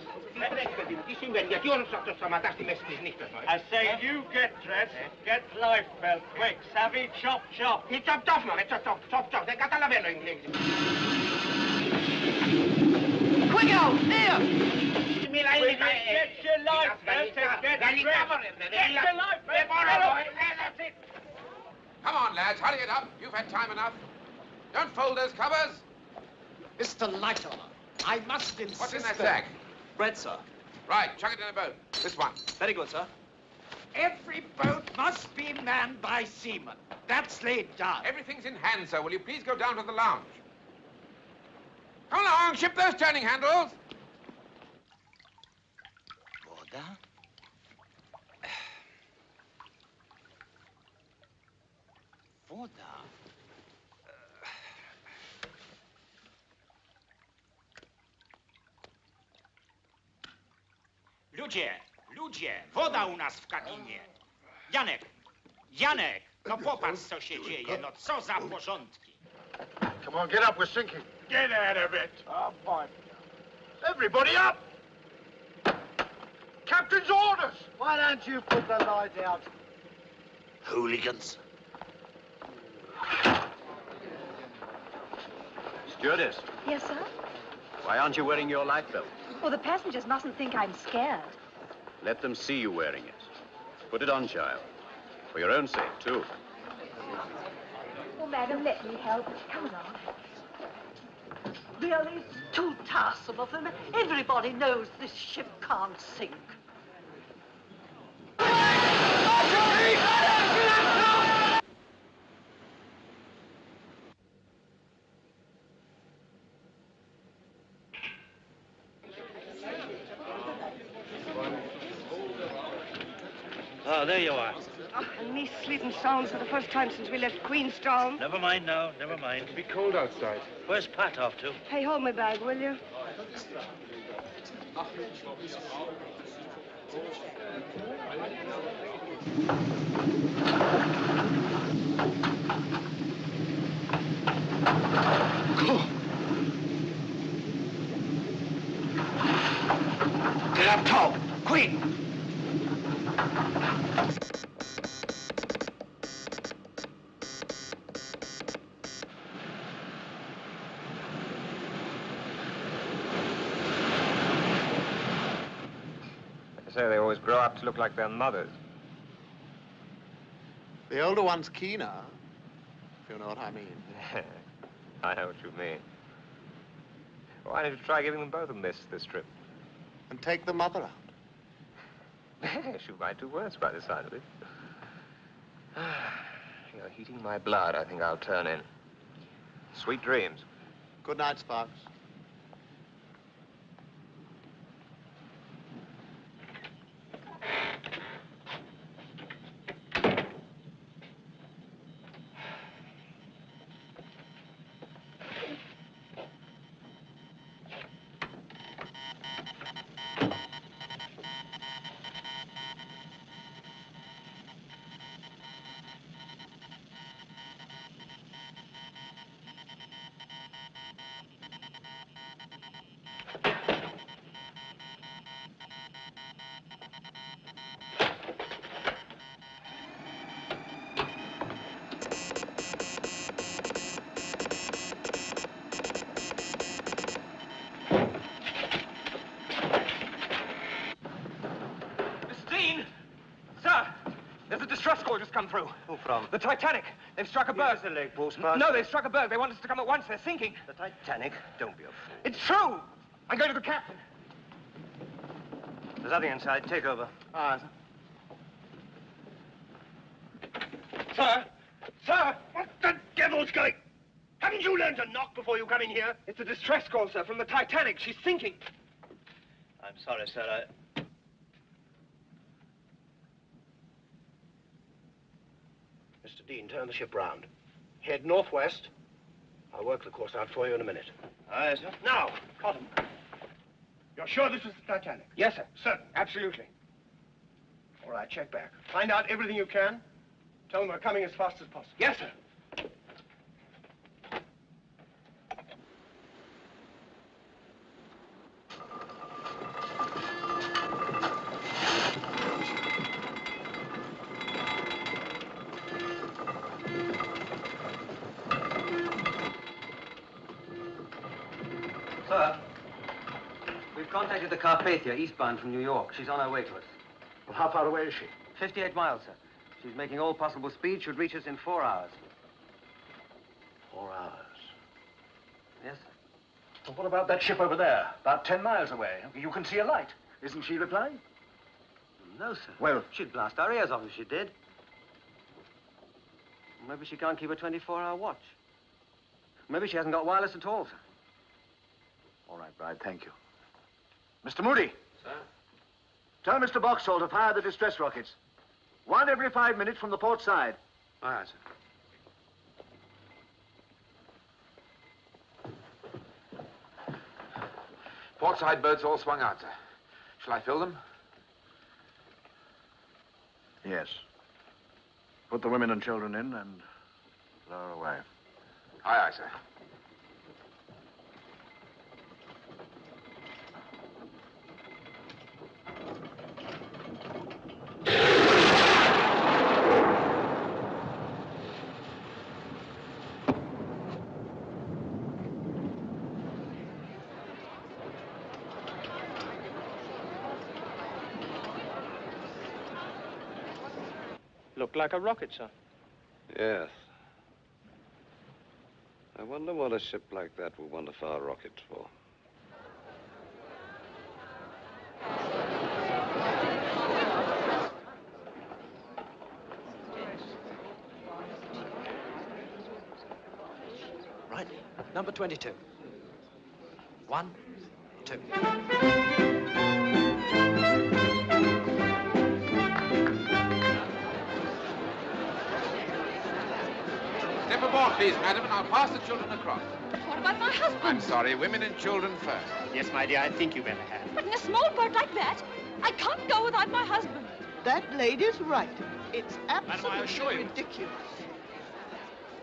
[SPEAKER 18] I say you get dressed, get life belt, quick, savvy, chop, chop.
[SPEAKER 24] He chopped off, man, chop. They got a lavello in here.
[SPEAKER 18] Quick out, there! Get your life belt and get dressed. Get your life belt.
[SPEAKER 24] That's it.
[SPEAKER 2] Come on, lads, hurry it up. You've had time enough. Don't fold those covers.
[SPEAKER 6] Mr. Lightoller, I must insist...
[SPEAKER 2] What's in that sack?
[SPEAKER 6] Bread, sir.
[SPEAKER 2] Right, chuck it in a boat. This one.
[SPEAKER 6] Very good, sir. Every boat must be manned by seamen. That's laid down.
[SPEAKER 2] Everything's in hand, sir. Will you please go down to the lounge? Come along, ship those turning handles.
[SPEAKER 6] Voda? Voda?
[SPEAKER 8] Ludzie, woda u nas w kabinie. Janek, no popatrz, co się dzieje, no co za porządki.
[SPEAKER 1] Come on, get up, we're sinking.
[SPEAKER 18] Get out of it.
[SPEAKER 1] Oh, boy. Everybody up! Captain's orders!
[SPEAKER 3] Why don't you put the light out?
[SPEAKER 6] Hooligans.
[SPEAKER 14] Stewardess,
[SPEAKER 13] Yes, sir?
[SPEAKER 14] why aren't you wearing your life belt?
[SPEAKER 13] Well, the passengers mustn't think I'm scared.
[SPEAKER 14] Let them see you wearing it. Put it on, child. For your own sake, too.
[SPEAKER 13] Oh, madam, let me help. Come along. Really, it's too tiresome of them. Everybody knows this ship can't sink.
[SPEAKER 7] Oh, there you are.
[SPEAKER 19] Oh, and me sleeping sound for the first time since we left Queenstown.
[SPEAKER 7] Never mind now, never mind.
[SPEAKER 4] It'll be cold outside.
[SPEAKER 7] Where's Pat off to?
[SPEAKER 19] Hey, hold my bag, will you?
[SPEAKER 6] Get up top, quick!
[SPEAKER 2] They say they always grow up to look like their mothers.
[SPEAKER 1] The older one's keener, if you know what I mean.
[SPEAKER 2] I know what you mean. Why don't you try giving them both a miss this trip?
[SPEAKER 1] And take the mother out.
[SPEAKER 2] Shoot my 2 words by the side of it. You're heating my blood. I think I'll turn in. Sweet dreams.
[SPEAKER 1] Good night, Sparks.
[SPEAKER 2] Just come through.
[SPEAKER 7] Who from?
[SPEAKER 2] The Titanic. They've struck a berg.
[SPEAKER 7] Here's the leg post, Sparks.
[SPEAKER 2] No, they've struck a berg. They want us to come at once. They're sinking.
[SPEAKER 7] The Titanic? Don't be a fool.
[SPEAKER 2] It's true. I'm going to the captain.
[SPEAKER 7] There's nothing inside. Take over.
[SPEAKER 1] Aye,
[SPEAKER 4] Sir! Sir! What the devil's going? Haven't you learned to knock before you come in here?
[SPEAKER 2] It's a distress call, sir, from the Titanic. She's sinking.
[SPEAKER 7] I'm sorry, sir.
[SPEAKER 6] Mr. Dean, turn the ship round. Head northwest. I'll work the course out for you in a minute.
[SPEAKER 7] Aye, sir.
[SPEAKER 6] Now, Cotton.
[SPEAKER 4] You're sure this was the Titanic?
[SPEAKER 2] Yes, sir.
[SPEAKER 4] Certain.
[SPEAKER 2] Absolutely.
[SPEAKER 4] All right, check back. Find out everything you can. Tell them we're coming as fast as possible.
[SPEAKER 2] Yes, sir.
[SPEAKER 5] Sir, we've contacted the Carpathia, eastbound from New York. She's on her way to us.
[SPEAKER 14] Well, how far away is she?
[SPEAKER 5] 58 miles, sir. She's making all possible speed. Should reach us in 4 hours.
[SPEAKER 14] 4 hours.
[SPEAKER 5] Yes, sir.
[SPEAKER 14] Well, what about that ship over there? About 10 miles away. You can see a light. Isn't she replying?
[SPEAKER 5] No, sir.
[SPEAKER 14] Well,
[SPEAKER 5] she'd blast our ears off if she did. Maybe she can't keep a 24-hour watch. Maybe she hasn't got wireless at all, sir.
[SPEAKER 14] All right, Bride, thank you. Mr. Moody.
[SPEAKER 2] Sir?
[SPEAKER 14] Tell Mr. Boxhall to fire the distress rockets. 1 every 5 minutes from the port side.
[SPEAKER 2] Aye, sir. Port side boats all swung out, sir. Shall I fill them?
[SPEAKER 14] Yes. Put the women and children in and lower away.
[SPEAKER 2] Aye, aye, sir.
[SPEAKER 4] Looked like a rocket, sir.
[SPEAKER 9] Yes. I wonder what a ship like that would want a fire rocket for.
[SPEAKER 6] Right. Number 22. 1, 2.
[SPEAKER 2] Step aboard, please, madam, and I'll pass the children across.
[SPEAKER 13] What about my husband?
[SPEAKER 2] I'm sorry, women and children first.
[SPEAKER 4] Yes, my dear, I think you better have.
[SPEAKER 13] But in a small boat like that, I can't go without my husband.
[SPEAKER 10] That lady's right. It's absolutely ridiculous.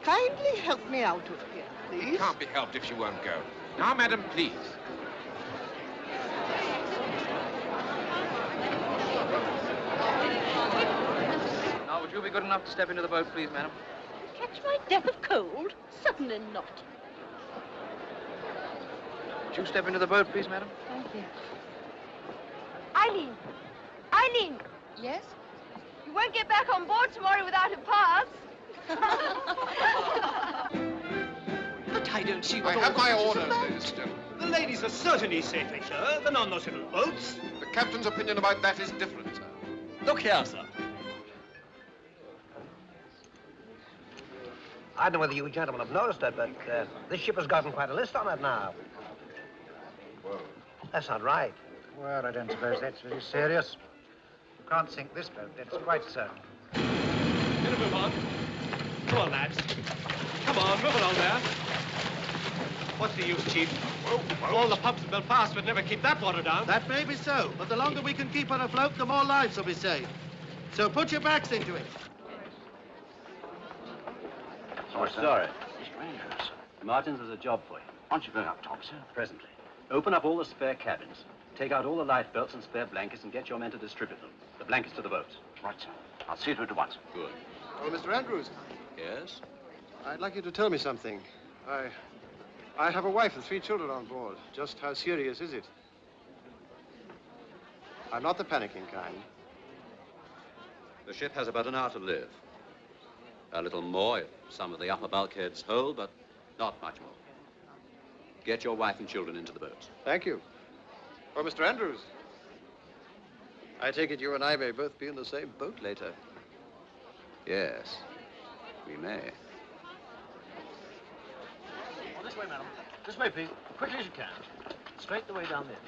[SPEAKER 10] Kindly help me out of here, please.
[SPEAKER 2] It can't be helped if she won't go. Now, madam, please.
[SPEAKER 12] Now, would you be good enough to step into the boat, please, madam?
[SPEAKER 13] Catch my death of cold? Certainly not.
[SPEAKER 12] Would you step into the boat, please, madam?
[SPEAKER 13] Thank you. Eileen! Eileen!
[SPEAKER 19] Yes?
[SPEAKER 13] You won't get back on board tomorrow without a pass.
[SPEAKER 4] But I don't see
[SPEAKER 1] I
[SPEAKER 4] what
[SPEAKER 1] have
[SPEAKER 4] all
[SPEAKER 1] my
[SPEAKER 4] this is
[SPEAKER 1] orders,
[SPEAKER 4] about.
[SPEAKER 1] ladies and gentlemen.
[SPEAKER 4] The ladies are certainly safely, sir. They're not on those little boats.
[SPEAKER 1] The captain's opinion about that is different, sir.
[SPEAKER 4] Look here, sir.
[SPEAKER 20] I don't know whether you gentlemen have noticed it, but this ship has gotten quite a list on it now.
[SPEAKER 11] Whoa.
[SPEAKER 20] That's not right.
[SPEAKER 11] Well, I don't suppose that's very serious. You can't sink this boat, that's quite certain.
[SPEAKER 4] Better move on. Come on, lads. Come on, move along there. What's the use, Chief? All the pumps in Belfast would never keep that water down.
[SPEAKER 3] That may be so, but the longer we can keep her afloat, the more lives will be saved. So put your backs into it.
[SPEAKER 5] Oh, sorry. Mr. Andrews, Martins has a job for you. Aren't you going up top, sir? Presently. Open up all the spare cabins. Take out all the lifebelts and spare blankets and get your men to distribute them. The blankets to the boats. Right, sir. I'll see to it at once.
[SPEAKER 21] Good.
[SPEAKER 3] Oh, Mr. Andrews.
[SPEAKER 21] Yes?
[SPEAKER 3] I'd like you to tell me something. I have a wife and 3 children on board. Just how serious is it? I'm not the panicking kind.
[SPEAKER 21] The ship has about an hour to live. A little more if some of the upper bulkheads hold, but not much more. Get your wife and children into the boats.
[SPEAKER 3] Thank you. Oh, Mr. Andrews. I take it you and I may both be in the same boat later.
[SPEAKER 21] Yes, we may.
[SPEAKER 14] Oh, this way, madam. This way, please. Quickly as you can. Straight the way down there.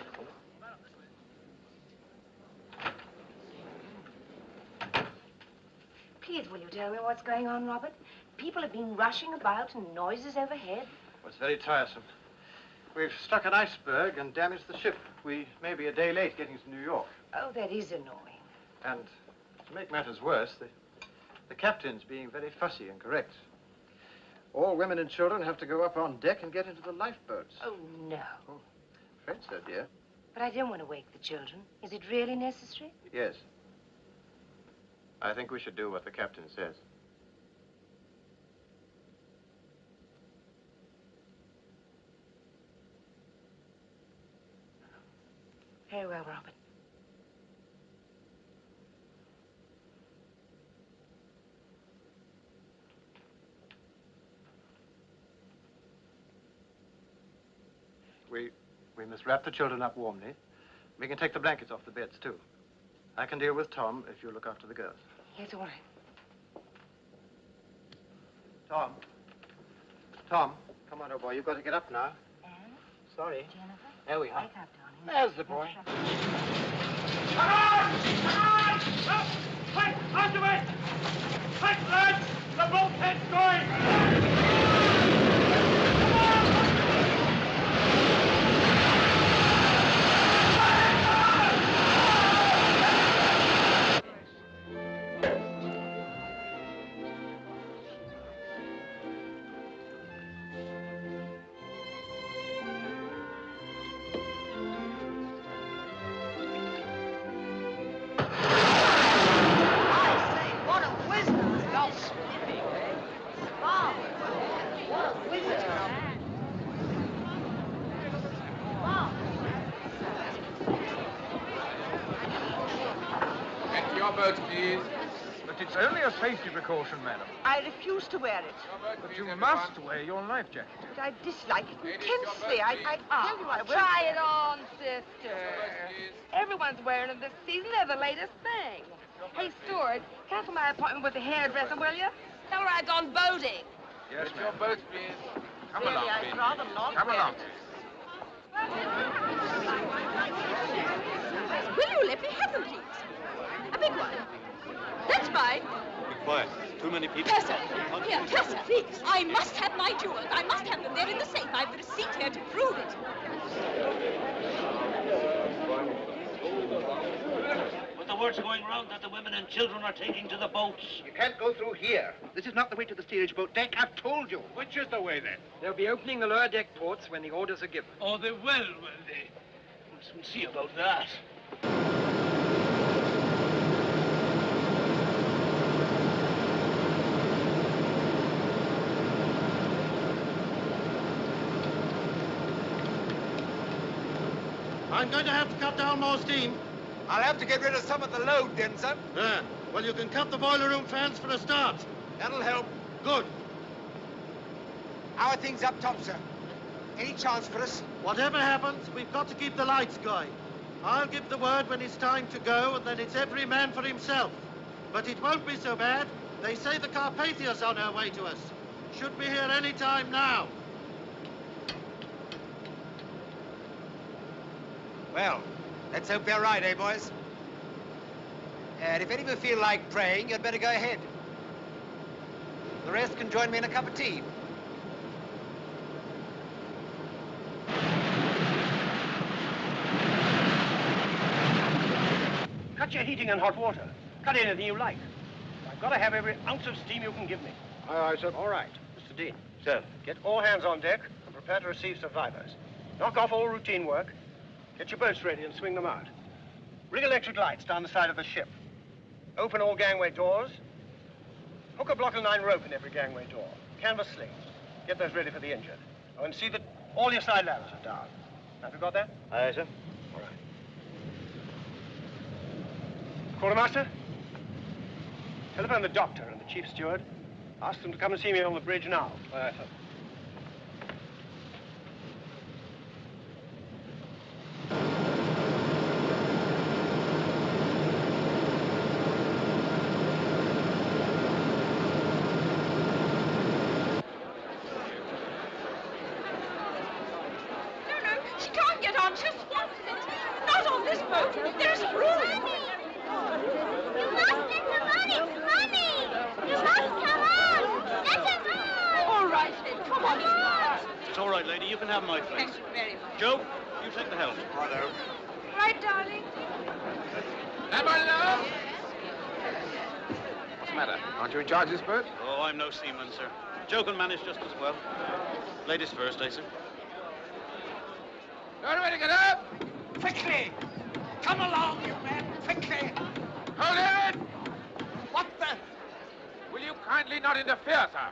[SPEAKER 19] Please, will you tell me what's going on, Robert? People have been rushing about and noises overhead.
[SPEAKER 11] Well, it's very tiresome. We've struck an iceberg and damaged the ship. We may be a day late getting to New York.
[SPEAKER 19] Oh, that is annoying.
[SPEAKER 11] And to make matters worse, the captain's being very fussy and correct. All women and children have to go up on deck and get into the lifeboats.
[SPEAKER 19] Oh, no.
[SPEAKER 11] Oh, afraid so, dear.
[SPEAKER 19] But I don't want to wake the children. Is it really necessary?
[SPEAKER 11] Yes. I think we should do what the captain says.
[SPEAKER 19] Very well, Robert.
[SPEAKER 11] We must wrap the children up warmly. We can take the blankets off the beds, too. I can deal with Tom if you look after the girls.
[SPEAKER 19] Yes, all right.
[SPEAKER 11] Tom. Tom, come on, old boy. You've got to get up now.
[SPEAKER 19] Anne?
[SPEAKER 11] Sorry.
[SPEAKER 19] Jennifer?
[SPEAKER 11] There we are.
[SPEAKER 19] Wake up, darling.
[SPEAKER 11] There's the boy.
[SPEAKER 18] Come on! Come on! Up! Quick! Onto it! Quick, lads! The bulkhead's going!
[SPEAKER 2] Please.
[SPEAKER 11] But it's only a safety precaution, madam.
[SPEAKER 10] I refuse to wear it.
[SPEAKER 11] But you must wear your life jacket.
[SPEAKER 10] But I dislike it intensely. I tell you I will.
[SPEAKER 19] Try it on, sister. Everyone's wearing it this season. They're the latest thing. Hey, Stuart, cancel my appointment with the hairdresser, will you? Tell her I've gone boating.
[SPEAKER 11] Yes,
[SPEAKER 2] Get your boats, please. Come
[SPEAKER 10] Really,
[SPEAKER 2] along,
[SPEAKER 10] I'd
[SPEAKER 2] please.
[SPEAKER 10] rather not
[SPEAKER 2] Come
[SPEAKER 10] wear
[SPEAKER 2] along.
[SPEAKER 13] Will you let me have them, please? A big one. That's fine.
[SPEAKER 4] Quiet. Too many people.
[SPEAKER 13] Purser! Here, Purser, please. I must have my jewels. I must have them. They're in the safe. I've the receipt here to prove it.
[SPEAKER 15] But the word's going round that the women and children are taking to the boats.
[SPEAKER 20] You can't go through here. This is not the way to the steerage boat deck. I've told you.
[SPEAKER 8] Which is the way, then?
[SPEAKER 12] They'll be opening the lower deck ports when the orders are given.
[SPEAKER 8] Oh, they will they? We'll see about that.
[SPEAKER 11] I'm going to have to cut down more steam.
[SPEAKER 1] I'll have to get rid of some of the load, Denson.
[SPEAKER 11] Well, you can cut the boiler room fans for a start.
[SPEAKER 1] That'll help.
[SPEAKER 11] Good.
[SPEAKER 1] How are things up top, sir? Any chance for us?
[SPEAKER 11] Whatever happens, we've got to keep the lights going. I'll give the word when it's time to go, and then it's every man for himself. But it won't be so bad. They say the Carpathia's on her way to us. Should be here any time now.
[SPEAKER 1] Well, let's hope they're right, eh, boys? And if any of you feel like praying, you'd better go ahead. The rest can join me in a cup of tea.
[SPEAKER 20] Cut your heating and hot water. Cut anything you like. I've got to have every ounce of steam you can give me.
[SPEAKER 11] Aye, sir.
[SPEAKER 20] All right. Mr. Dean. Sir. Get all hands on deck and prepare to receive survivors. Knock off all routine work. Get your boats ready and swing them out. Rig electric lights down the side of the ship. Open all gangway doors. Hook a block of 9 rope in every gangway door. Canvas slings. Get those ready for the injured. Oh, and see that all your side ladders are down. Have you got that? Aye, sir. All right. Quartermaster? Telephone the doctor and the chief steward. Ask them to come and see me on the bridge now. Aye, sir.
[SPEAKER 13] She can't get on. She'll swamp it. Not on this boat. There's room.
[SPEAKER 18] You must get the money! Money! You must come on! Let us on!
[SPEAKER 13] All right, then. Come on.
[SPEAKER 5] It's all right, lady. You can have my place.
[SPEAKER 13] Thank you very much.
[SPEAKER 5] Joe, you take the helm.
[SPEAKER 1] Righto.
[SPEAKER 13] Right, darling.
[SPEAKER 2] What's the matter? Aren't you in charge of this boat?
[SPEAKER 5] Oh, I'm no seaman, sir. Joe can manage just as well. Ladies first, eh, sir?
[SPEAKER 2] You're ready to get up?
[SPEAKER 8] Quickly! Come along, you men! Quickly!
[SPEAKER 2] Hold it!
[SPEAKER 8] What the?
[SPEAKER 2] Will you kindly not interfere, sir?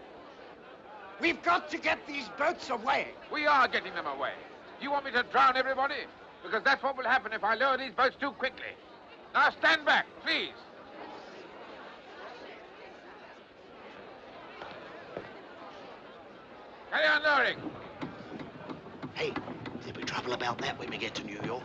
[SPEAKER 8] We've got to get these boats away.
[SPEAKER 2] We are getting them away. You want me to drown everybody? Because that's what will happen if I lower these boats too quickly. Now stand back, please. Carry on lowering.
[SPEAKER 20] Hey, there'll be trouble about that when we get to New York.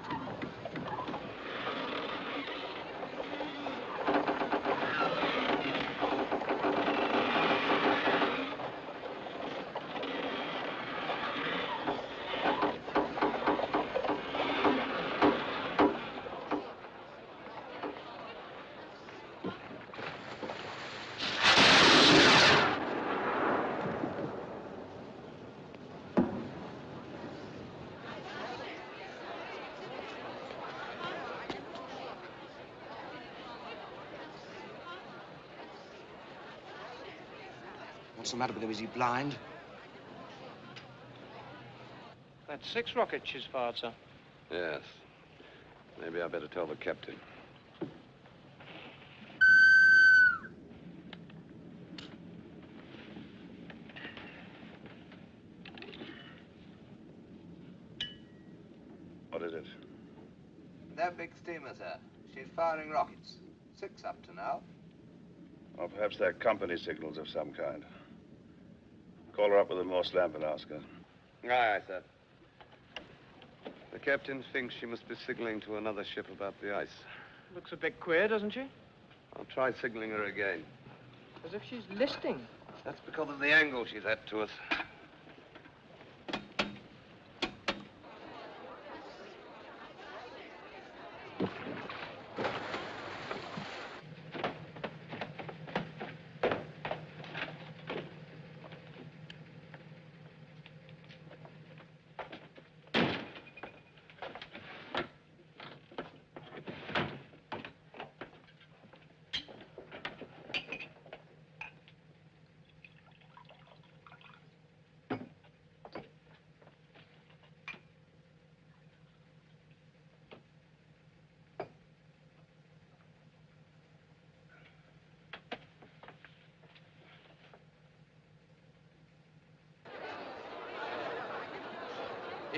[SPEAKER 20] What's the matter with him? Is he blind?
[SPEAKER 11] That's 6 rockets she's fired, sir.
[SPEAKER 9] Yes. Maybe I better tell the captain. What is it?
[SPEAKER 16] That big steamer, sir. She's firing rockets. 6 up to now.
[SPEAKER 9] Or perhaps they're company signals of some kind. Call her up with a Morse lamp and ask her.
[SPEAKER 16] Aye, sir.
[SPEAKER 9] The captain thinks she must be signaling to another ship about the ice.
[SPEAKER 12] Looks a bit queer, doesn't she?
[SPEAKER 9] I'll try signaling her again.
[SPEAKER 12] As if she's listing.
[SPEAKER 9] That's because of the angle she's at to us.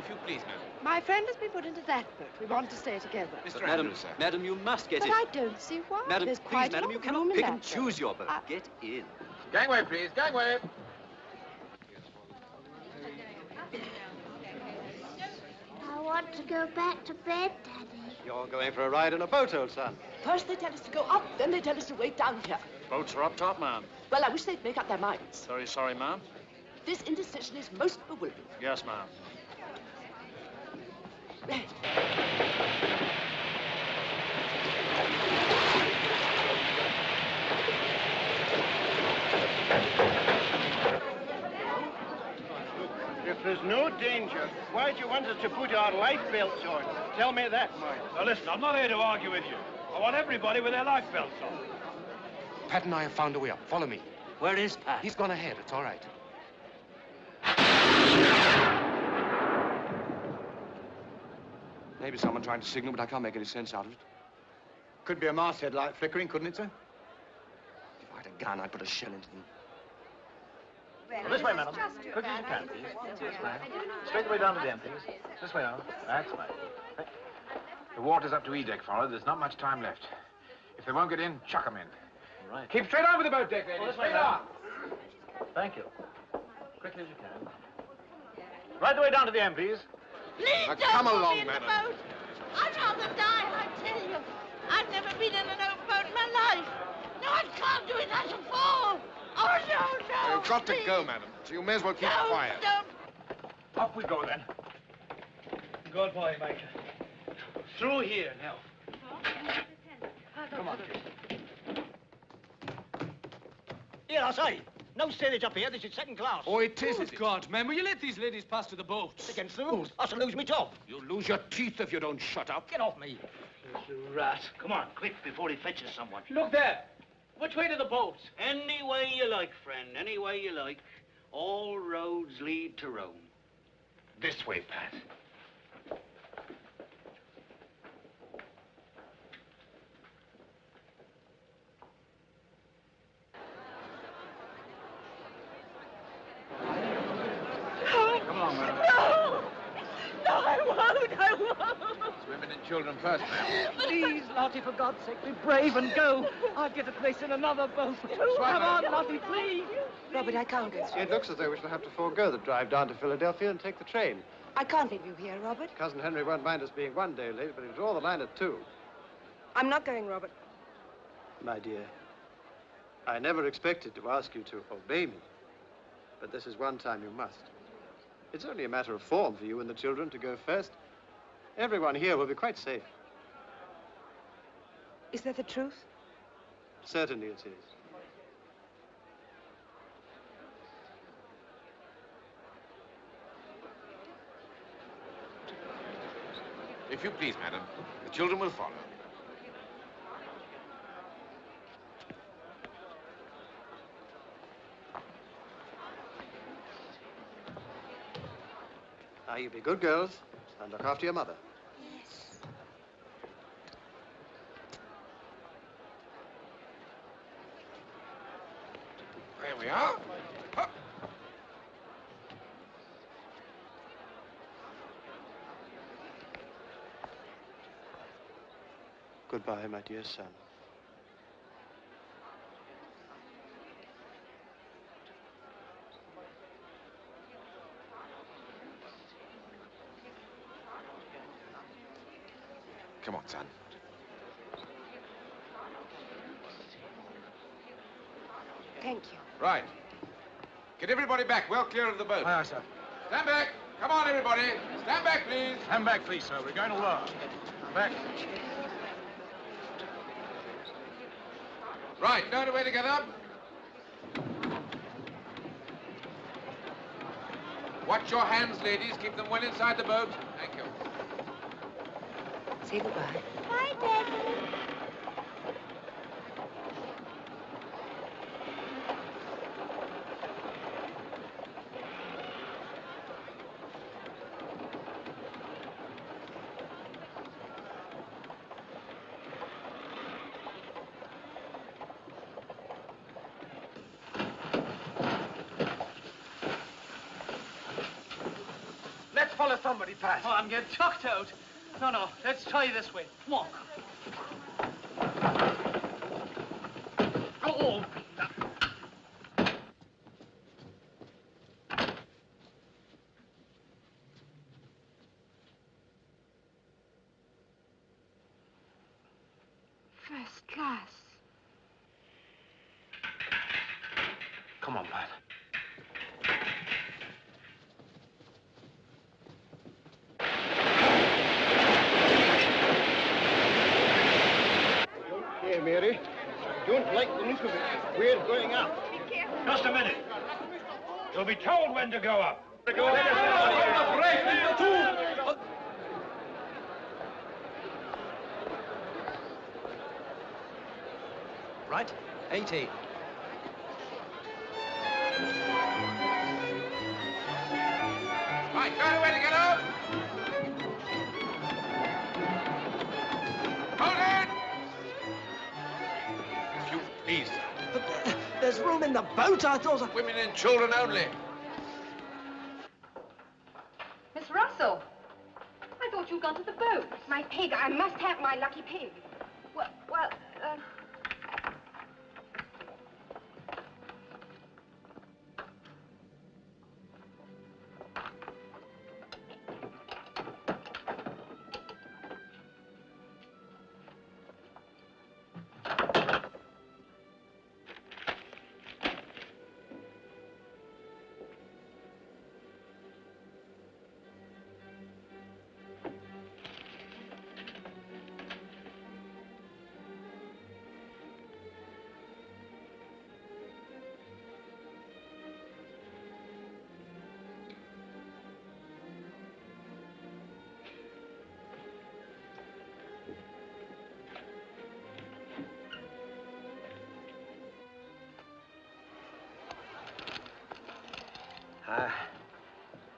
[SPEAKER 2] If you please, madam.
[SPEAKER 10] My friend has been put into that boat. We want to stay together.
[SPEAKER 2] Mr. Andrews, sir.
[SPEAKER 5] Madam, you must get
[SPEAKER 10] But
[SPEAKER 5] in.
[SPEAKER 10] I don't see why.
[SPEAKER 5] Madam,
[SPEAKER 10] There's
[SPEAKER 5] please,
[SPEAKER 10] quite
[SPEAKER 5] madam,
[SPEAKER 10] a
[SPEAKER 5] you
[SPEAKER 10] lot of
[SPEAKER 5] cannot
[SPEAKER 10] room in
[SPEAKER 5] pick
[SPEAKER 10] that
[SPEAKER 5] and choose
[SPEAKER 10] boat.
[SPEAKER 5] your boat. Get in.
[SPEAKER 2] Gangway, please, gangway.
[SPEAKER 17] I want to go back to bed, Daddy.
[SPEAKER 3] You're going for a ride in a boat, old son.
[SPEAKER 10] First they tell us to go up, then they tell us to wait down here.
[SPEAKER 14] Boats are up top, ma'am.
[SPEAKER 10] Well, I wish they'd make up their minds.
[SPEAKER 14] Very sorry, ma'am.
[SPEAKER 10] This indecision is most bewildering.
[SPEAKER 14] Yes, ma'am.
[SPEAKER 20] If there's no danger, why'd you want us to put our life belts on? Tell me that, Mike.
[SPEAKER 4] Now, listen, I'm not here to argue with you. I want everybody with their life belts on.
[SPEAKER 22] Pat and I have found a way up. Follow me.
[SPEAKER 12] Where is Pat?
[SPEAKER 22] He's gone ahead. It's all right. Maybe someone trying to signal, but I can't make any sense out of it.
[SPEAKER 14] Could be a masthead light flickering, couldn't it, sir?
[SPEAKER 22] If I had a gun, I'd put a shell into them.
[SPEAKER 14] Well, this way, madam. Quick as you can, please. This way. Straight away down to the end, please. This way now. That's right.
[SPEAKER 2] The water's up to E-deck, Farrell. There's not much time left. If they won't get in, chuck them in.
[SPEAKER 14] All right.
[SPEAKER 2] Keep straight on with the boat deck, ladies.
[SPEAKER 14] This way,
[SPEAKER 2] Straight
[SPEAKER 14] madam.
[SPEAKER 2] on.
[SPEAKER 14] Thank you. Quickly as you can. Right the way down to the end, please.
[SPEAKER 10] Please
[SPEAKER 14] Now,
[SPEAKER 10] don't
[SPEAKER 14] come
[SPEAKER 10] put
[SPEAKER 14] along,
[SPEAKER 10] me in
[SPEAKER 14] madam.
[SPEAKER 10] the boat. I'd rather die, I tell you. I've never been in an open boat in my life. No, I can't do it. I shall fall. Oh, no, no.
[SPEAKER 22] You've got to
[SPEAKER 10] please.
[SPEAKER 22] go, madam. So you may as well keep
[SPEAKER 10] Don't,
[SPEAKER 22] quiet.
[SPEAKER 10] don't.
[SPEAKER 14] Up we go, then.
[SPEAKER 6] Good boy, Major. Through here now.
[SPEAKER 14] Come on, kid.
[SPEAKER 6] Here, I say. No steerage up here. This is second class.
[SPEAKER 4] Oh, it is. God, man, will you let these ladies pass to the boats?
[SPEAKER 6] It's against the rules. I shall lose me job.
[SPEAKER 4] You'll lose your teeth if you don't shut up.
[SPEAKER 6] Get off me.
[SPEAKER 12] Rat. Come on, quick, before he fetches someone.
[SPEAKER 6] Look there. Which way to the boats?
[SPEAKER 15] Any way you like, friend, any way you like. All roads lead to Rome.
[SPEAKER 22] This way, Pat.
[SPEAKER 14] Come along, madam.
[SPEAKER 10] No! No, I won't. I won't.
[SPEAKER 2] It's women and children first, ma'am.
[SPEAKER 6] Please, Lottie, for God's sake, be brave and go. I'll get a place in another boat. Come on, Lottie, please.
[SPEAKER 10] Robert, I can't go through.
[SPEAKER 3] It looks as though we shall have to forego the drive down to Philadelphia and take the train.
[SPEAKER 10] I can't leave you here, Robert.
[SPEAKER 3] Cousin Henry won't mind us being one day late, but he'll draw the line at 2.
[SPEAKER 10] I'm not going, Robert.
[SPEAKER 3] My dear, I never expected to ask you to obey me, but this is one time you must. It's only a matter of form for you and the children to go first. Everyone here will be quite safe.
[SPEAKER 10] Is that the truth?
[SPEAKER 3] Certainly it is.
[SPEAKER 2] If you please, madam, the children will follow.
[SPEAKER 3] Now, you be good girls and look after your mother.
[SPEAKER 17] Yes.
[SPEAKER 2] There we are. Up.
[SPEAKER 3] Goodbye, my dear son.
[SPEAKER 2] Come on, son.
[SPEAKER 10] Thank you.
[SPEAKER 2] Right. Get everybody back, well clear of the boat.
[SPEAKER 14] Aye, sir.
[SPEAKER 2] Stand back. Come on, everybody. Stand back, please.
[SPEAKER 14] Stand back, please, sir. We're going to work. Back.
[SPEAKER 2] Right, stowed away together. Watch your hands, ladies. Keep them well inside the boat. Thank you.
[SPEAKER 10] Say goodbye.
[SPEAKER 17] Bye, Daddy.
[SPEAKER 6] Let's follow
[SPEAKER 4] somebody, Pat.
[SPEAKER 6] Oh, I'm getting chucked out. No, let's try this way. Come on. Oh.
[SPEAKER 13] First class.
[SPEAKER 4] Come on, Pat.
[SPEAKER 20] Here, Mary. Don't like the look of it. We're going up.
[SPEAKER 22] Just a minute. You'll be told when to go up.
[SPEAKER 3] Right, 18.
[SPEAKER 2] Right, go away to get up. Hold it!
[SPEAKER 22] If you please, sir.
[SPEAKER 1] But there's room in the boat, I thought.
[SPEAKER 2] Women and children only.
[SPEAKER 19] Miss Russell, I thought you'd gone to the boat. My pig. I must have my lucky pig. Well,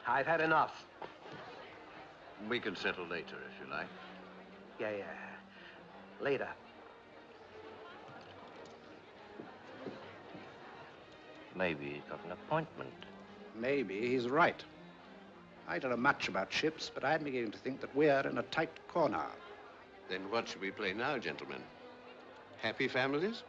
[SPEAKER 3] I've had enough.
[SPEAKER 5] We can settle later, if you like.
[SPEAKER 3] Yeah. Later.
[SPEAKER 7] Maybe he's got an appointment.
[SPEAKER 21] Maybe he's right. I don't know much about ships, but I'm beginning to think that we're in a tight corner.
[SPEAKER 23] Then what should we play now, gentlemen? Happy families?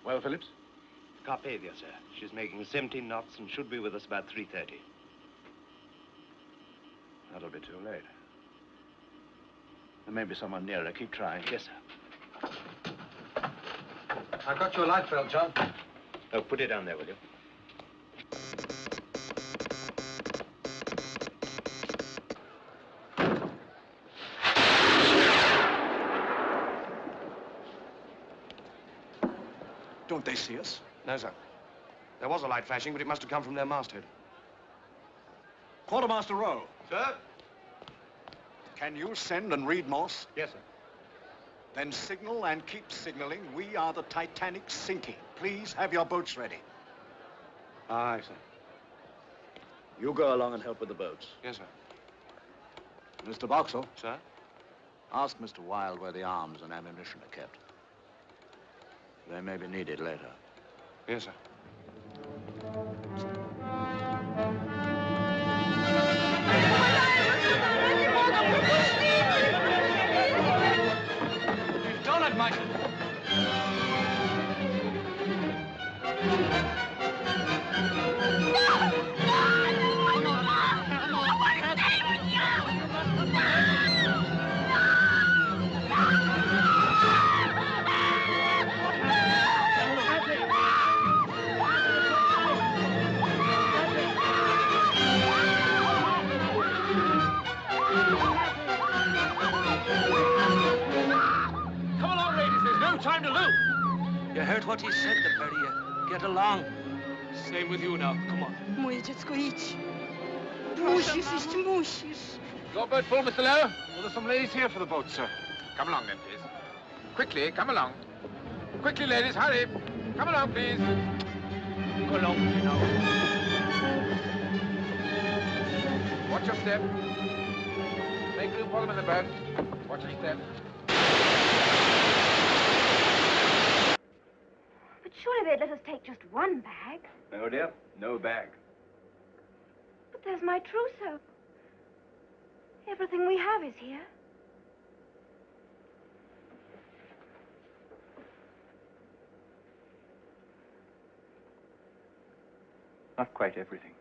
[SPEAKER 20] Well, Phillips? Carpathia, sir. She's making 17 knots and should be with us about 3:30.
[SPEAKER 14] That'll be too late. There may be someone near her. Keep trying.
[SPEAKER 20] Yes, sir.
[SPEAKER 5] I've got your life belt, John.
[SPEAKER 20] Oh, put it down there, will you?
[SPEAKER 14] Don't they see us?
[SPEAKER 22] No, sir. There was a light flashing, but it must have come from their masthead.
[SPEAKER 14] Quartermaster Rowe.
[SPEAKER 22] Sir?
[SPEAKER 14] Can you send and read Morse?
[SPEAKER 20] Yes, sir.
[SPEAKER 14] Then signal and keep signaling. We are the Titanic sinking. Please have your boats ready.
[SPEAKER 20] Aye, sir.
[SPEAKER 14] You go along and help with the boats.
[SPEAKER 22] Yes, sir.
[SPEAKER 14] Mr. Boxhall.
[SPEAKER 22] Sir?
[SPEAKER 14] Ask Mr. Wilde where the arms and ammunition are kept. They may be needed later.
[SPEAKER 22] Yes, sir.
[SPEAKER 4] You've done it, Michael.
[SPEAKER 6] Time to lose.
[SPEAKER 1] You heard what he said, the barrier. Get along.
[SPEAKER 4] Same with you now. Come on.
[SPEAKER 13] Moje dziecko, idź. Musisz iść, musisz.
[SPEAKER 2] Your boat full, Mr. Lowe?
[SPEAKER 22] Well, there's some ladies here for the boat, sir.
[SPEAKER 2] Come along then, please. Quickly, come along. Quickly, ladies, hurry. Come along, please.
[SPEAKER 6] Go along, you know.
[SPEAKER 2] Watch your step. Make room for them in the boat. Watch your step.
[SPEAKER 8] But surely they'd let us take just one bag.
[SPEAKER 5] No, dear. No bag.
[SPEAKER 8] But there's my trousseau. Everything we have is here.
[SPEAKER 5] Not quite everything.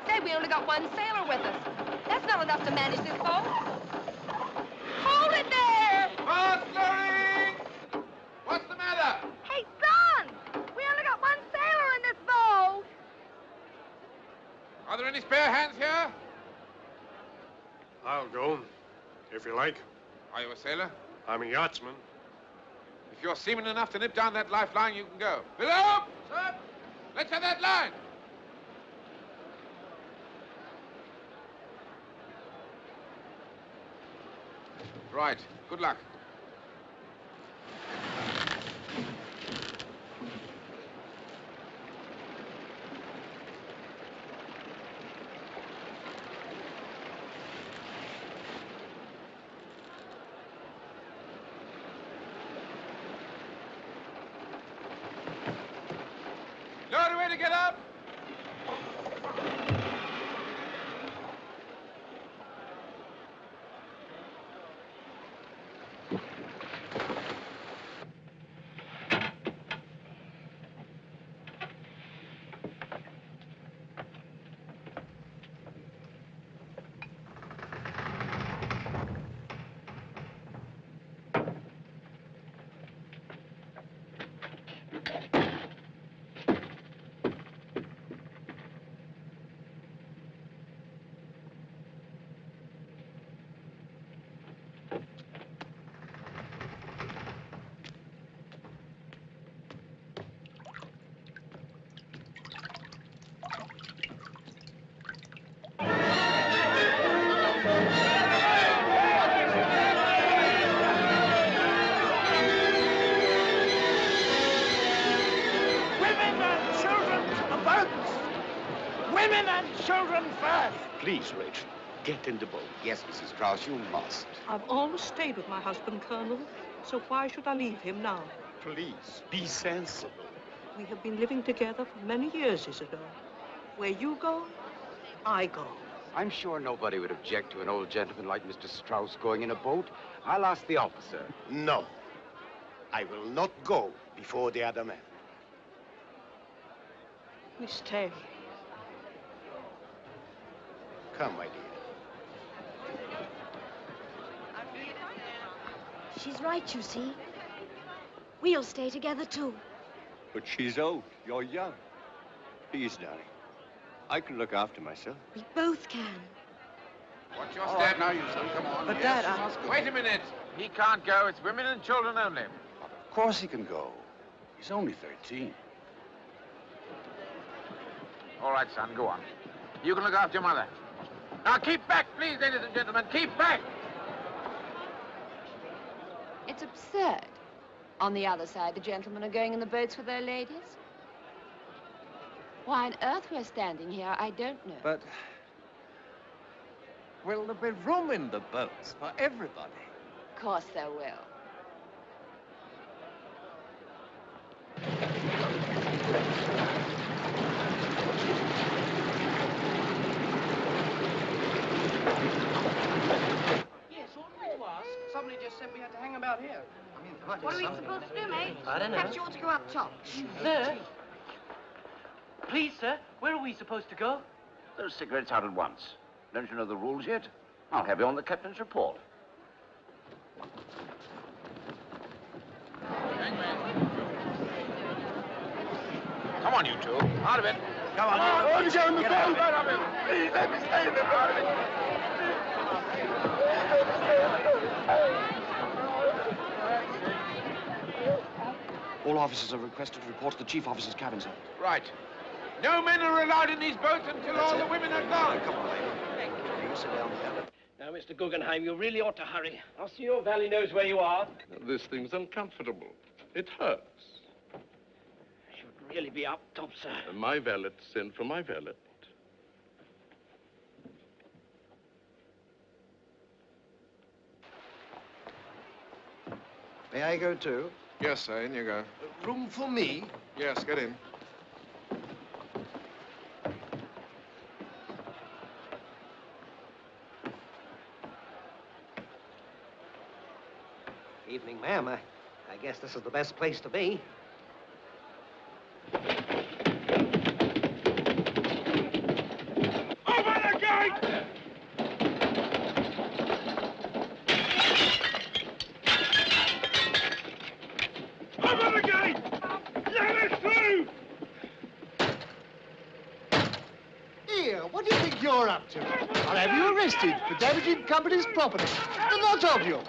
[SPEAKER 19] Say, we only got one sailor with us. That's not enough to manage this boat. Hold it there!
[SPEAKER 2] Fast, Laurie! What's the matter?
[SPEAKER 19] Hey, son! We only got one sailor in this boat.
[SPEAKER 2] Are there any spare hands here?
[SPEAKER 20] I'll go, if you like.
[SPEAKER 2] Are you a sailor?
[SPEAKER 20] I'm a yachtsman.
[SPEAKER 2] If you're seaman enough to nip down that lifeline, you can go. Below! Sir! Let's have that line! Right. Good luck. No other way to get up?
[SPEAKER 6] Women and children first!
[SPEAKER 21] Please, Rachel, get in the boat. Yes, Mrs. Krause, you must.
[SPEAKER 11] I've always stayed with my husband, Colonel, so why should I leave him now?
[SPEAKER 21] Please, be sensible.
[SPEAKER 11] We have been living together for many years, Isidore. Where you go, I go.
[SPEAKER 21] I'm sure nobody would object to an old gentleman like Mr. Strauss going in a boat. I'll ask the officer.
[SPEAKER 18] No. I will not go before the other man.
[SPEAKER 11] We stay.
[SPEAKER 18] Come, my dear.
[SPEAKER 17] She's right, you see. We'll stay together, too.
[SPEAKER 24] But she's old. You're young. Please, darling. I can look after myself.
[SPEAKER 17] We both can.
[SPEAKER 2] Watch your step.
[SPEAKER 21] Now, you son, come on.
[SPEAKER 11] But,
[SPEAKER 21] yes,
[SPEAKER 11] Dad,
[SPEAKER 21] you must go.
[SPEAKER 2] Wait a minute. He can't go. It's women and children only.
[SPEAKER 21] Of course he can go. He's only 13.
[SPEAKER 2] All right, son, go on. You can look after your mother. Now, keep back, please, ladies and gentlemen. Keep back!
[SPEAKER 25] It's absurd. On the other side, the gentlemen are going in the boats with their ladies. Why on earth we're standing here, I don't know.
[SPEAKER 7] But will there be room in the boats for everybody?
[SPEAKER 25] Of course there will.
[SPEAKER 12] Yes, ought we to ask? Somebody just said we had to hang about here. I mean,
[SPEAKER 19] What are we supposed to do, mate?
[SPEAKER 12] I don't know.
[SPEAKER 19] Perhaps you ought to go up top.
[SPEAKER 6] Sir? Please, sir, where are we supposed to go?
[SPEAKER 5] Those cigarettes out at once. Don't you know the rules yet? I'll have you on the captain's report.
[SPEAKER 2] Come on, you two. Out of it.
[SPEAKER 20] Come on.
[SPEAKER 2] Let me
[SPEAKER 20] get in the boat.
[SPEAKER 2] Out of it.
[SPEAKER 20] Please, let me stay in the boat.
[SPEAKER 3] All officers are requested to report to the chief officer's cabin, sir.
[SPEAKER 2] Right. No men are allowed in these boats until all the women are gone.
[SPEAKER 3] Come on, lady. You sit down here.
[SPEAKER 6] Now, Mr. Guggenheim, you really ought to hurry. I'll see your valet knows where you are.
[SPEAKER 9] This thing's uncomfortable. It hurts.
[SPEAKER 6] Should really be up top, sir.
[SPEAKER 9] My valet sent for my valet.
[SPEAKER 14] May I go too?
[SPEAKER 2] Yes, sir, in you go.
[SPEAKER 14] Room for me?
[SPEAKER 2] Yes, get in.
[SPEAKER 12] Evening, ma'am. I guess this is the best place to be.
[SPEAKER 22] Open the gate! Open the gate! Let us through!
[SPEAKER 18] Here, what do you think you're up to? I'll have you arrested for damaging company's property. A lot of you.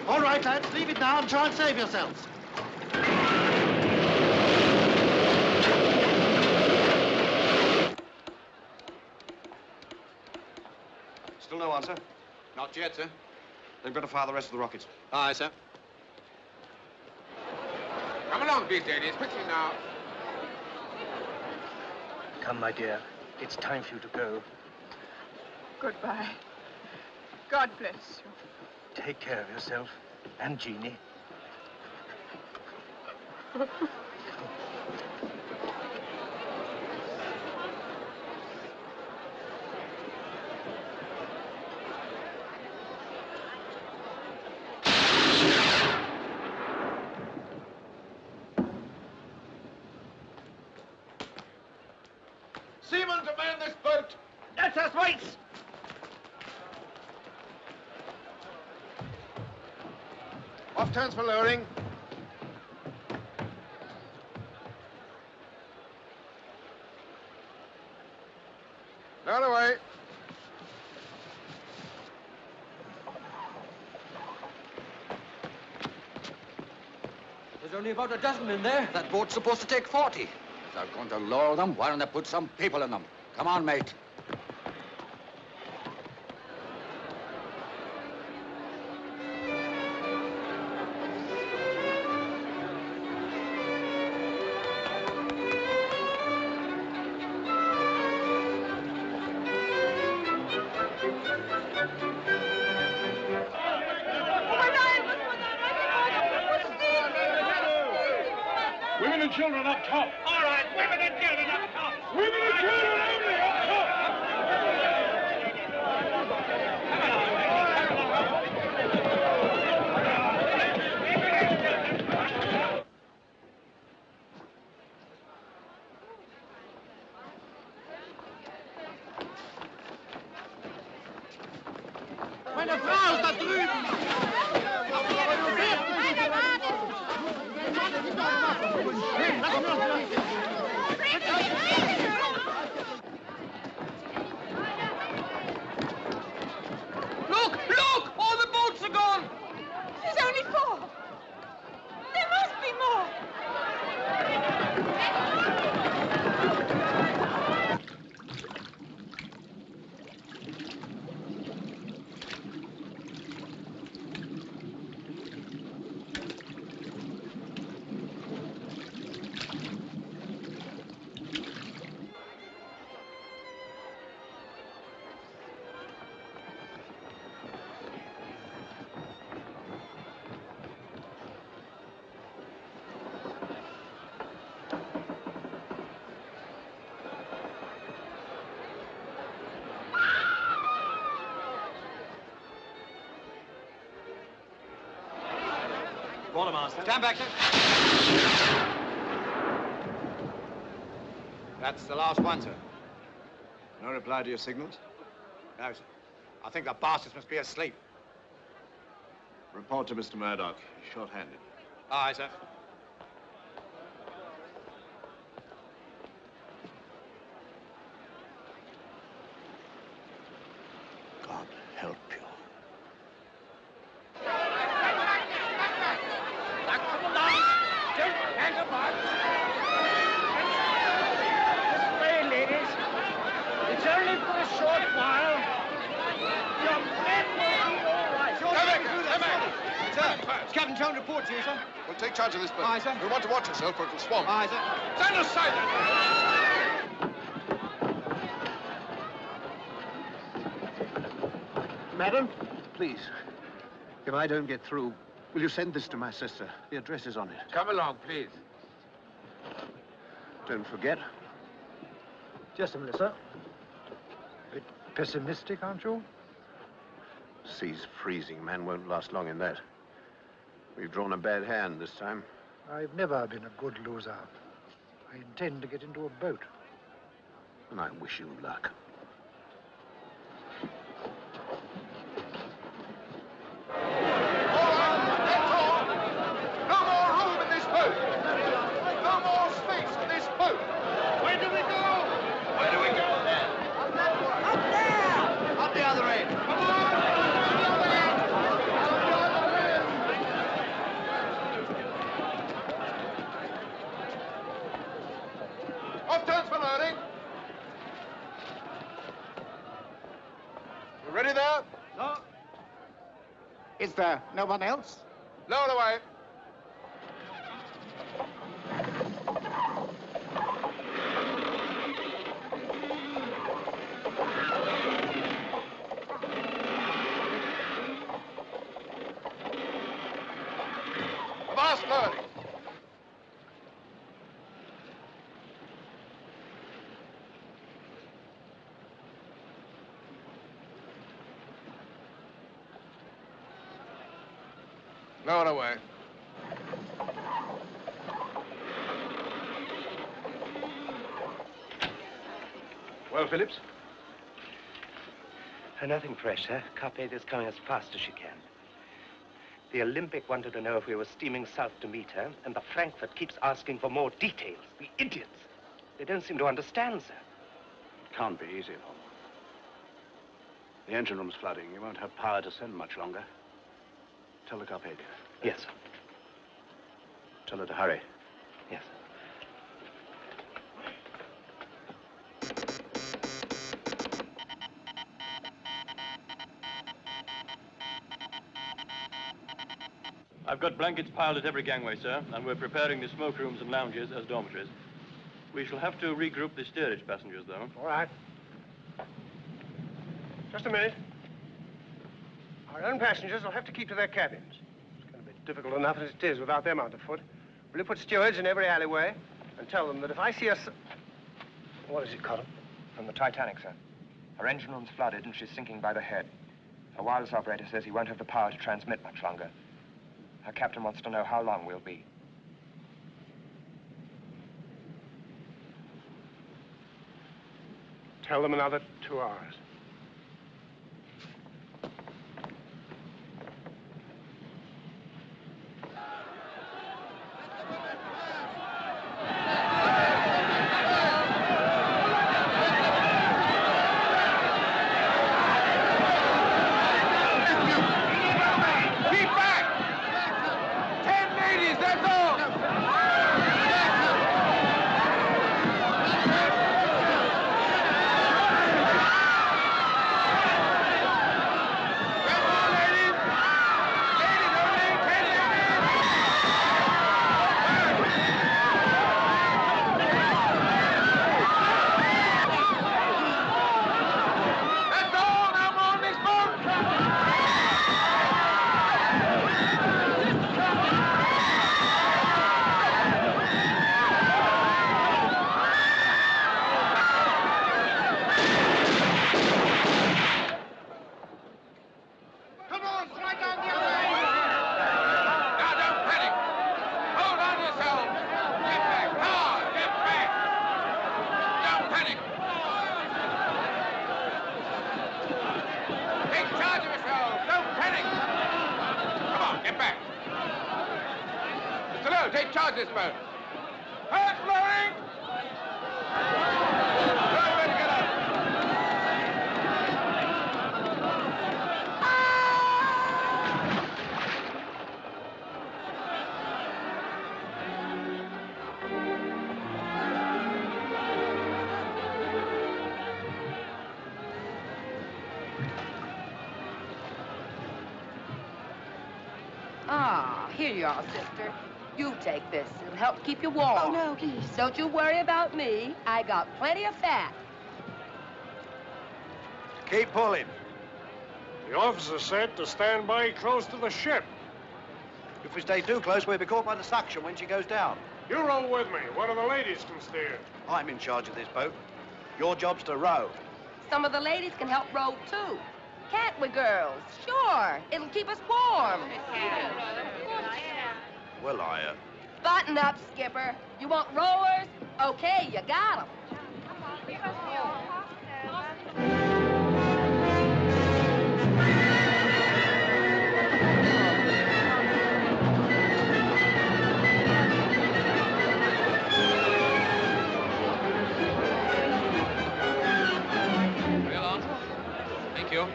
[SPEAKER 18] All right, lads, leave it now and try and save yourselves.
[SPEAKER 3] Still no answer?
[SPEAKER 23] Not yet, sir.
[SPEAKER 3] They've got to fire the rest of the rockets.
[SPEAKER 23] Aye, sir.
[SPEAKER 2] Come along, these ladies, quickly now.
[SPEAKER 6] Come, my dear. It's time for you to go.
[SPEAKER 13] Goodbye. God bless you.
[SPEAKER 6] Take care of yourself and Jeannie.
[SPEAKER 2] Seaman to man this boat.
[SPEAKER 6] That's us, mates.
[SPEAKER 2] Off turns for lowering. Lower away.
[SPEAKER 7] There's only about a dozen in there. That boat's supposed to take 40. If they're going to lower them, why don't they put some people in them? Come on, mate.
[SPEAKER 22] Women and children up top.
[SPEAKER 6] All right, women and children up top.
[SPEAKER 22] Women and children only up top.
[SPEAKER 18] Meine Frau ist da drüben!
[SPEAKER 7] Look! Look! All the boats are gone!
[SPEAKER 13] There's only 4. There must be more.
[SPEAKER 3] Quartermaster. Stand back, sir. That's the last one, sir. No reply to your signals? No, sir. I think the bastards must be asleep.
[SPEAKER 23] Report to Mr. Murdoch. Short-handed.
[SPEAKER 21] Aye, sir.
[SPEAKER 23] God help you.
[SPEAKER 6] Come along. Don't hang about. This way, ladies. It's only for a short while. Your men will be all right.
[SPEAKER 23] Come back.
[SPEAKER 21] Sir, Captain Town reports you, sir.
[SPEAKER 23] We'll take charge of this boat.
[SPEAKER 21] Aye, sir.
[SPEAKER 23] You'll want to watch yourself, or it'll swamp.
[SPEAKER 21] Aye, sir.
[SPEAKER 23] Stand aside!
[SPEAKER 14] Madam, please, if I don't get through, will you send this to my sister? The address is on it.
[SPEAKER 2] Come along, please.
[SPEAKER 14] Don't forget.
[SPEAKER 18] Just a minute, sir. A bit pessimistic, aren't you?
[SPEAKER 14] Sea's freezing. Man won't last long in that. We've drawn a bad hand this time.
[SPEAKER 18] I've never been a good loser. I intend to get into a boat.
[SPEAKER 14] And I wish you luck.
[SPEAKER 23] No more room in this boat! No more space in this boat! Where do we go? Where do we go then? Up there! Up the other end! Come on! Off turns for loading. You ready there?
[SPEAKER 21] No.
[SPEAKER 18] Is there no one else?
[SPEAKER 23] Lower away. Avast loading. Lower away.
[SPEAKER 5] Well, Phillips? Nothing fresh, sir. Carpath is coming as fast as she can. The Olympic wanted to know if we were steaming south to meet her, and the Frankfurt keeps asking for more details. The idiots. They don't seem to understand, sir.
[SPEAKER 14] It can't be easy, though. The engine room's flooding. You won't have power to send much longer. Tell the Carpathia.
[SPEAKER 5] Yes, sir.
[SPEAKER 14] Tell her to hurry.
[SPEAKER 5] Yes, sir.
[SPEAKER 1] I've got blankets piled at every gangway, sir, and we're preparing the smoke rooms and lounges as dormitories. We shall have to regroup the steerage passengers, though.
[SPEAKER 20] All right. Just a minute. Our own passengers will have to keep to their cabins. It's going to be difficult enough as it is without them underfoot. Will you put stewards in every alleyway and tell them that if I see a... What is it, Colin?
[SPEAKER 4] From the Titanic, sir. Her engine room's flooded and she's sinking by the head. Her wireless operator says he won't have the power to transmit much longer. Her captain wants to know how long we'll be.
[SPEAKER 20] Tell them another 2 hours.
[SPEAKER 2] charge this boat. Hard blowing! Everybody get up!
[SPEAKER 19] Ah, here you are, sister. You take this. It'll help keep you warm.
[SPEAKER 17] Oh, no, please.
[SPEAKER 19] Don't you worry about me. I got plenty of fat.
[SPEAKER 8] Keep pulling. The officer said to stand by close to the ship.
[SPEAKER 3] If we stay too close, we'll be caught by the suction when she goes down.
[SPEAKER 8] You row with me. One of the ladies can steer.
[SPEAKER 3] I'm in charge of this boat. Your job's to row.
[SPEAKER 19] Some of the ladies can help row, too. Can't we, girls? Sure. It'll keep us warm.
[SPEAKER 3] Well,
[SPEAKER 19] Button up, Skipper. You want rowers? Okay, you got 'em.
[SPEAKER 10] Real on. Thank you.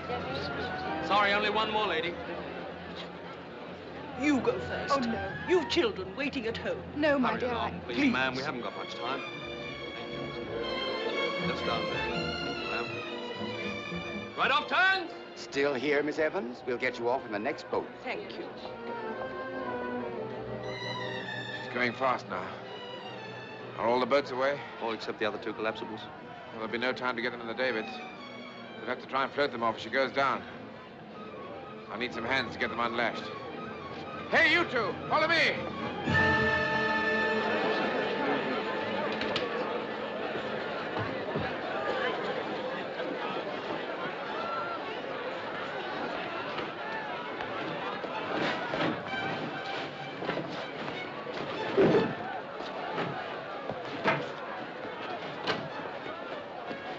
[SPEAKER 10] Sorry, only one more lady.
[SPEAKER 11] You go first. Oh, no. You children waiting at home.
[SPEAKER 17] No, my
[SPEAKER 10] Hurry
[SPEAKER 17] dear.
[SPEAKER 10] along, please, ma'am. We haven't got much time. Just down there. Ma'am. Right off turns!
[SPEAKER 7] Still here, Miss Evans? We'll get you off in the next boat.
[SPEAKER 11] Thank you.
[SPEAKER 2] She's going fast now. Are all the boats away?
[SPEAKER 1] All except the other two collapsibles.
[SPEAKER 2] Well, there'll be no time to get them in the davits. We'll have to try and float them off as she goes down. I'll need some hands to get them unlashed. Hey, you two! Follow me!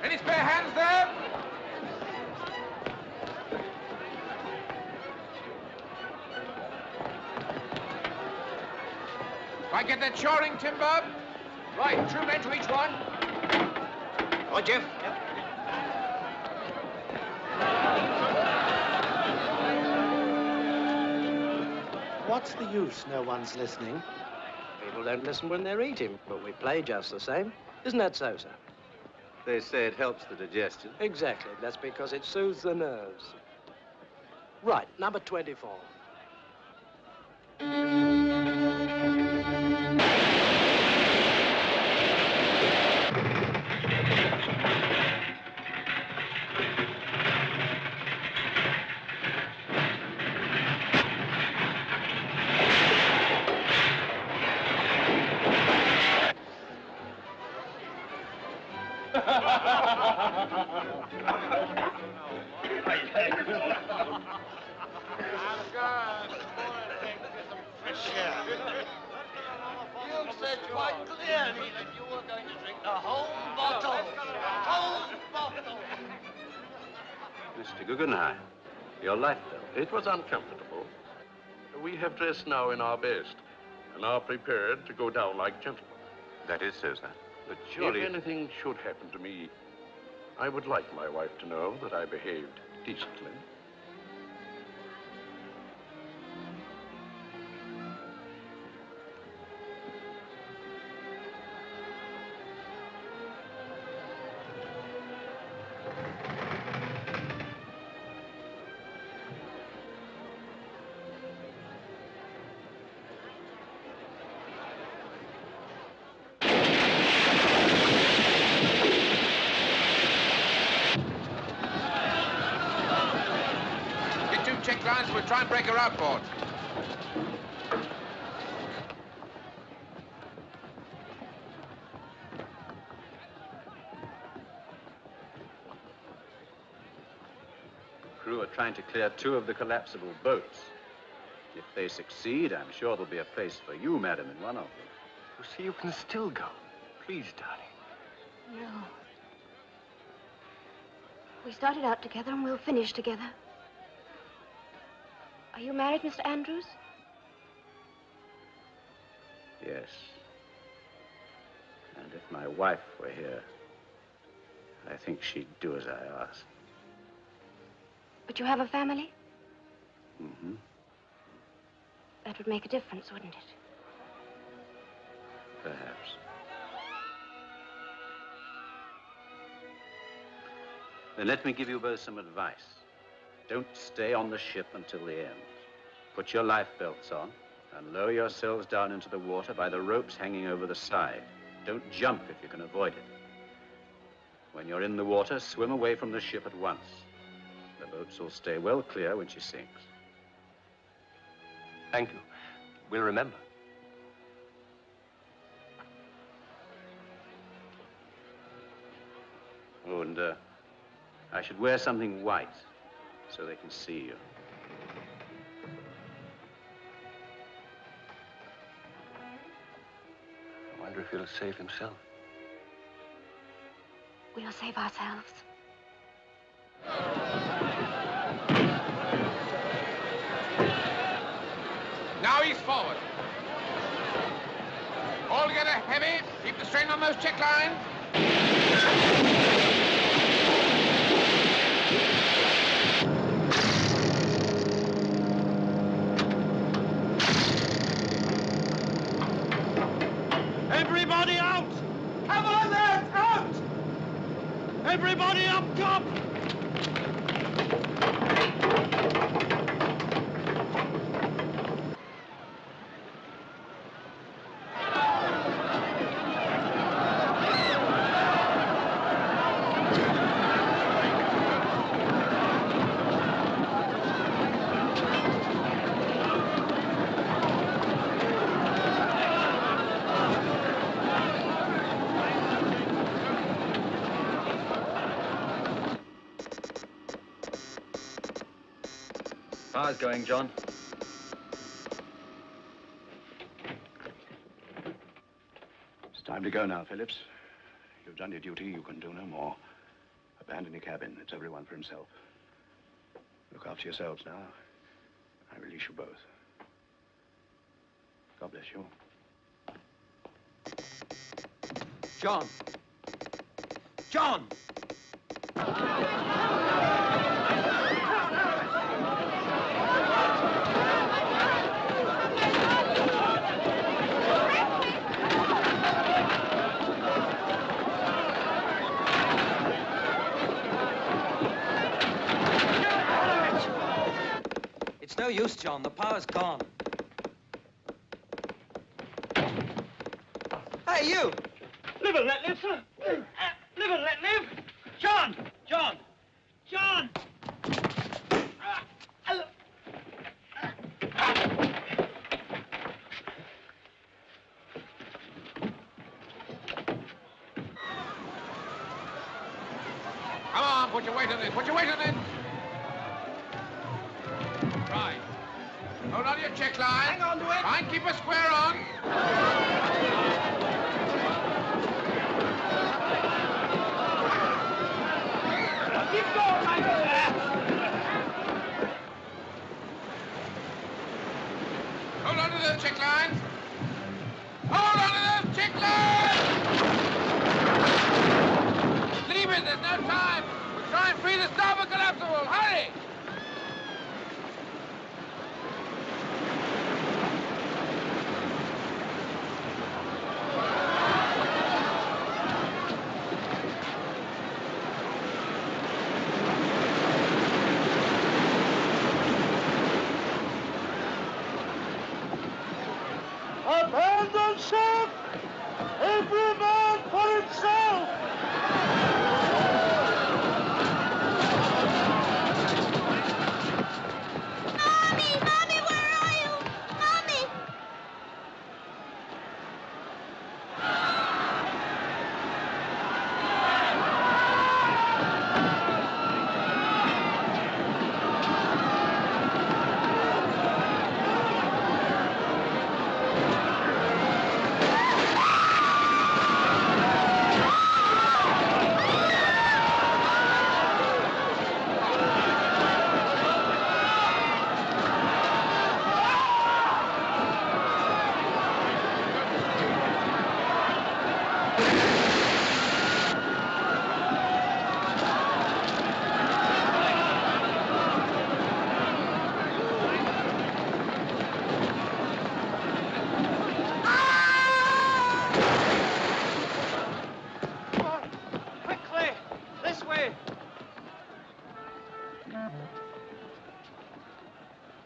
[SPEAKER 2] Any spare hands there? I get that shoring timber? Right, 2 men to each one.
[SPEAKER 3] Right, Jeff.
[SPEAKER 6] What's the use? No one's listening. People don't listen when they're eating, but we play just the same. Isn't that so, sir?
[SPEAKER 5] They say it helps the digestion.
[SPEAKER 6] Exactly. That's because it soothes the nerves. Right, number 24.
[SPEAKER 23] You said quite clearly that you were going to drink the whole bottle. Whole bottle.
[SPEAKER 9] Mr. Guggenheim, your life belt. It was uncomfortable. We have dressed now in our best and are prepared to go down like gentlemen.
[SPEAKER 1] That is so, sir.
[SPEAKER 9] But surely, if anything should happen to me, I would like my wife to know that I behaved decently.
[SPEAKER 2] Check lines, we'll try and break her outboard.
[SPEAKER 5] Crew are trying to clear 2 of the collapsible boats. If they succeed, I'm sure there'll be a place for you, madam, in one of them.
[SPEAKER 4] You see, you can still go. Please, darling.
[SPEAKER 17] No. We started out together and we'll finish together. Are you married, Mr. Andrews?
[SPEAKER 5] Yes. Yes. And if my wife were here, I think she'd do as I asked.
[SPEAKER 17] But you have a family?
[SPEAKER 5] Mm-hmm.
[SPEAKER 17] That would make a difference, wouldn't it?
[SPEAKER 5] Perhaps. Then let me give you both some advice. Don't stay on the ship until the end. Put your life belts on and lower yourselves down into the water by the ropes hanging over the side. Don't jump if you can avoid it. When you're in the water, swim away from the ship at once. The boats will stay well clear when she sinks.
[SPEAKER 10] Thank you. We'll remember.
[SPEAKER 5] Oh, and I should wear something white so they can see you.
[SPEAKER 10] I wonder if he'll save himself.
[SPEAKER 17] We'll save ourselves.
[SPEAKER 2] Now he's forward. All together, heavy. Keep the strain on those check lines.
[SPEAKER 18] Everybody out! Come on there, out! Everybody up top!
[SPEAKER 5] How's it going, John?
[SPEAKER 14] It's time to go now, Phillips. You've done your duty. You can do no more. Abandon your cabin. It's everyone for himself. Look after yourselves now. I release you both. God bless you.
[SPEAKER 18] John! John!
[SPEAKER 12] It's no use, John. The power's gone. Hey, you!
[SPEAKER 18] Live and let live, sir. Live and let live. John! John! John!
[SPEAKER 2] Come on, put your weight on it. Put your weight on it. Right. Hold on to your check line. Hang on to it. Try and keep a square on.
[SPEAKER 18] Keep going, Michael.
[SPEAKER 2] Hold on to those check lines. Hold on to those check lines! Leave it, there's no time. We'll try and free the starboard collapsible. Hurry!
[SPEAKER 18] Abandon ship! Every man for himself!
[SPEAKER 17] Mommy! Mommy, where are you? Mommy!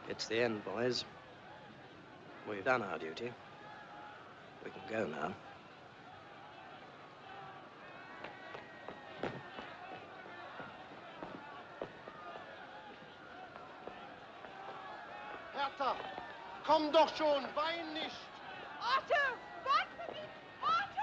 [SPEAKER 12] It's the end, boys. We've done our duty. We can go now.
[SPEAKER 18] Hertha, komm doch schon, wein nicht.
[SPEAKER 13] Otto, warte mich, Otto!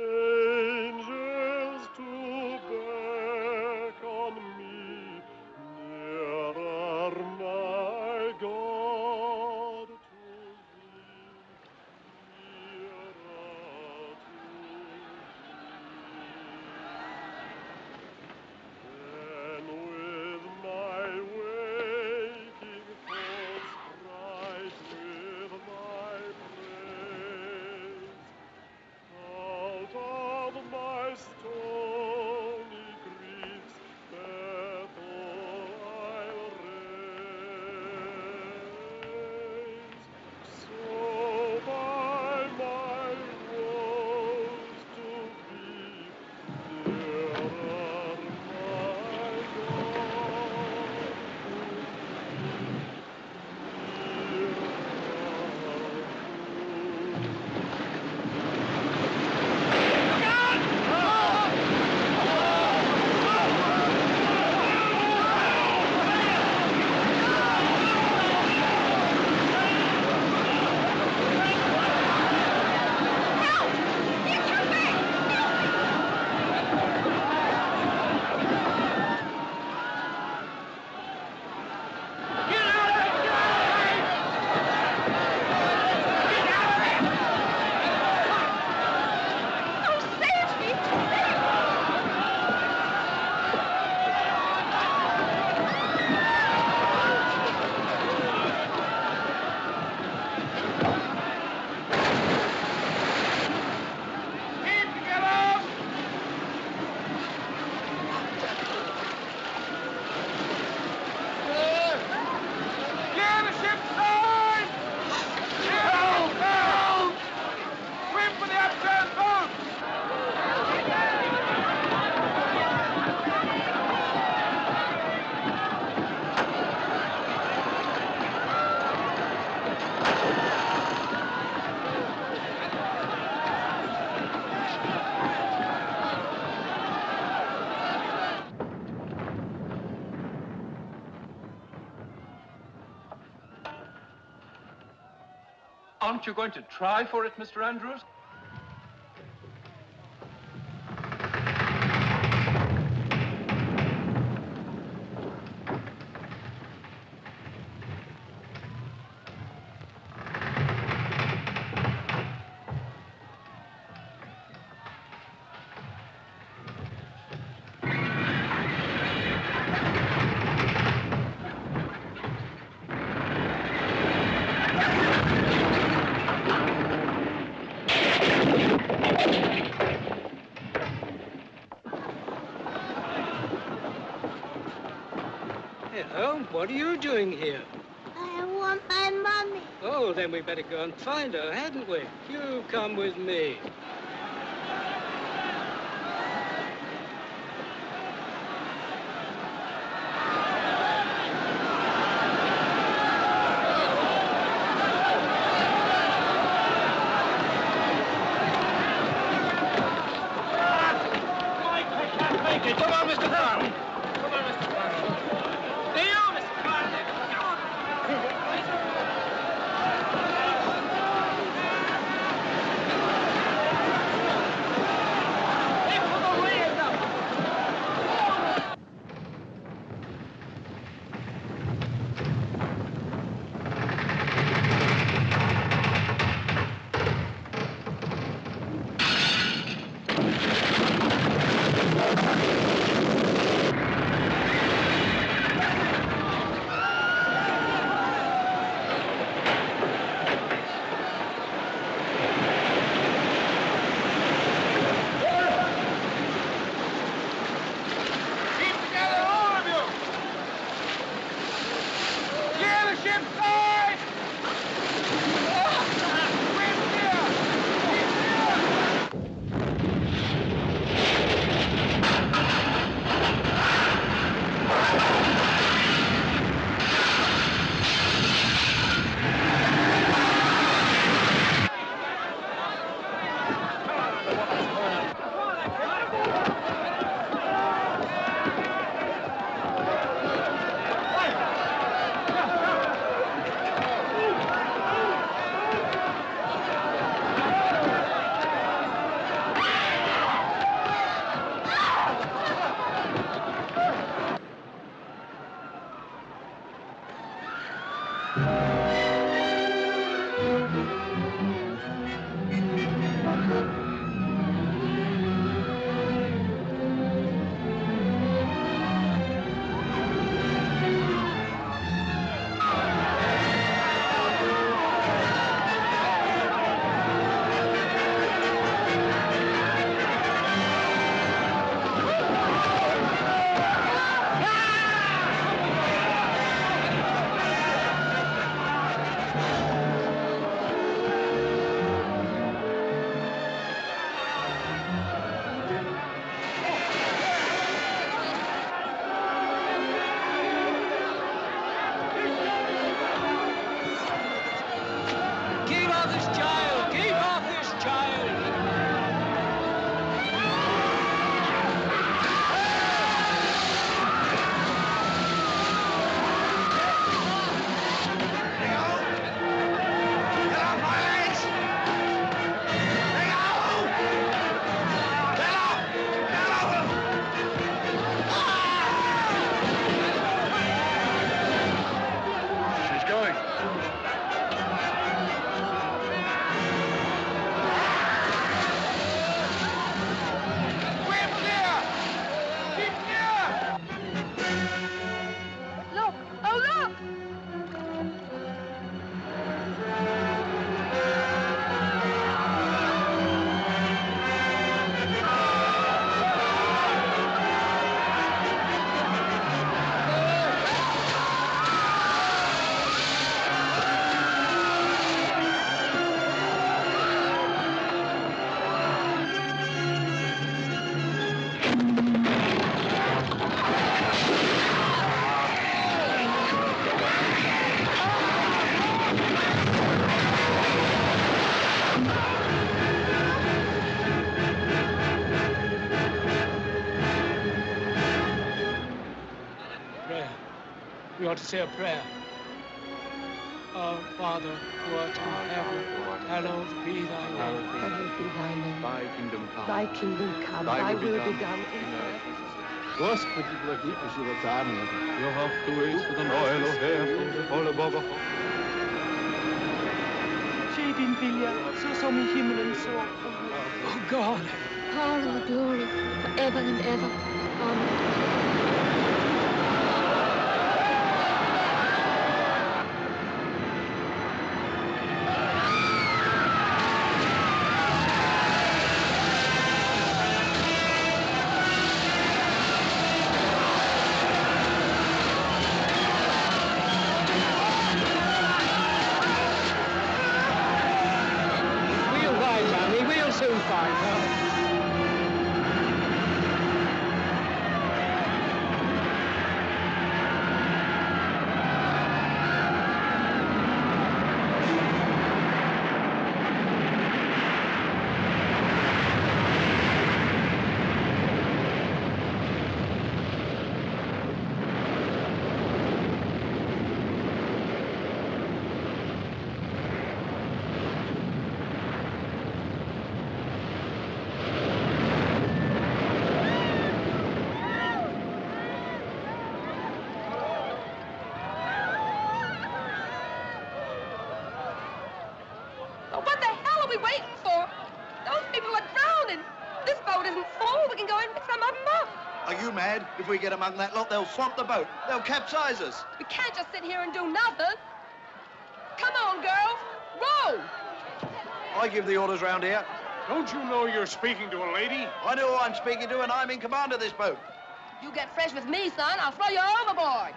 [SPEAKER 8] Angels to beckon me, nearer, my God, to thee, nearer to thee. Then with my waking thoughts bright with thy praise, out of my stony griefs, Bethel I'll raise. So by my woes to thee, dearer, my God, to
[SPEAKER 1] Aren't you going to try for it, Mr. Andrews?
[SPEAKER 6] Hello, what are you doing here?
[SPEAKER 17] I want my mommy.
[SPEAKER 6] Oh, then we better go and find her, hadn't we? You come with me.
[SPEAKER 15] We ought to say a prayer. Our Father, who art in heaven, hallowed be thy name.
[SPEAKER 17] Hallowed be thy name.
[SPEAKER 15] Thy kingdom come.
[SPEAKER 17] Thy kingdom come. Thy will be done in earth.
[SPEAKER 15] Господи, благи поживотами. You have to wait for the Noel O'Hare, all above.
[SPEAKER 11] Sje din vilja, så som i himmelen så på jorden.
[SPEAKER 15] Oh, God.
[SPEAKER 17] Power and glory, forever and ever. Amen.
[SPEAKER 18] If we get among that lot, they'll swamp the boat. They'll capsize us.
[SPEAKER 19] We can't just sit here and do nothing. Come on, girls. Row!
[SPEAKER 18] I give the orders round here.
[SPEAKER 8] Don't you know you're speaking to a lady?
[SPEAKER 18] I know who I'm speaking to, and I'm in command of this boat.
[SPEAKER 19] You get fresh with me, son, I'll throw you overboard.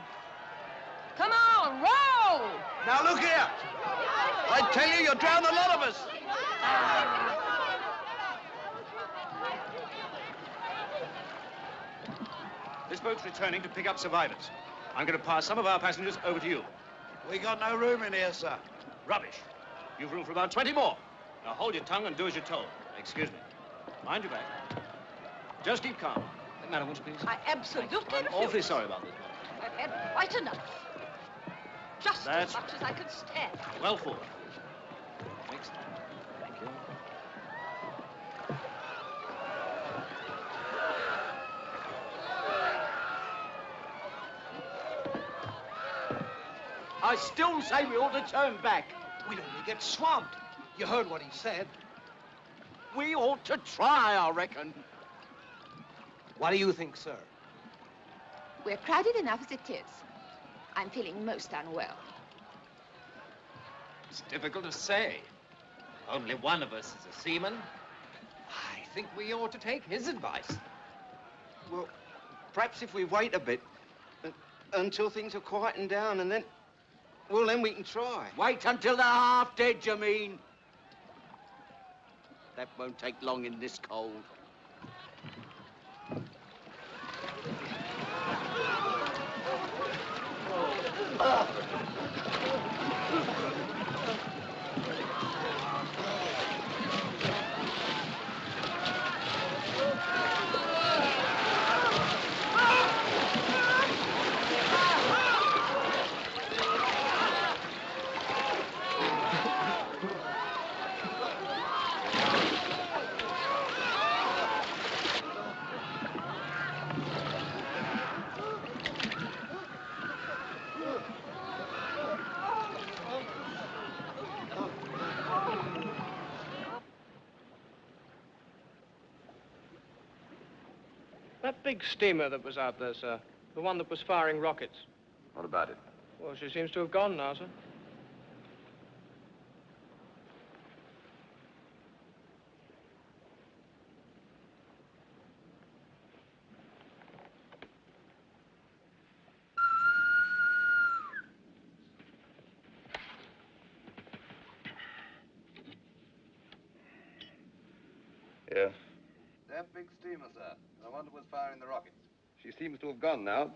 [SPEAKER 19] Come on, row!
[SPEAKER 18] Now, look here. I tell you, you'll drown a lot of us.
[SPEAKER 14] This boat's returning to pick up survivors. I'm going to pass some of our passengers over to you.
[SPEAKER 18] We got no room in here, sir.
[SPEAKER 14] Rubbish. You've room for about 20 more. Now hold your tongue and do as you're told. Excuse me. Mind your back. Just keep calm. Madam, would you please?
[SPEAKER 11] I absolutely refuse.
[SPEAKER 14] I'm awfully sorry about this, madam.
[SPEAKER 11] I've had quite enough. Just
[SPEAKER 14] That's
[SPEAKER 11] as much as I could stand.
[SPEAKER 14] Well forward. Thanks. Thank you.
[SPEAKER 7] I still say we ought to turn back.
[SPEAKER 18] We'd only get swamped. You heard what he said.
[SPEAKER 7] We ought to try, I reckon.
[SPEAKER 18] What do you think, sir?
[SPEAKER 13] We're crowded enough as it is. I'm feeling most unwell.
[SPEAKER 16] It's difficult to say. Only one of us is a seaman. I think we ought to take his advice.
[SPEAKER 12] Well, perhaps if we wait a bit until things are quieting down and then, well, then we can try.
[SPEAKER 7] Wait until they're half dead, you mean? That won't take long in this cold.
[SPEAKER 4] That big steamer that was out there, sir. The one that was firing rockets.
[SPEAKER 2] What about it?
[SPEAKER 4] Well, she seems to have gone now, sir.
[SPEAKER 2] Yeah.
[SPEAKER 21] That big steamer, sir. The one that was firing the rockets. She seems to have gone now.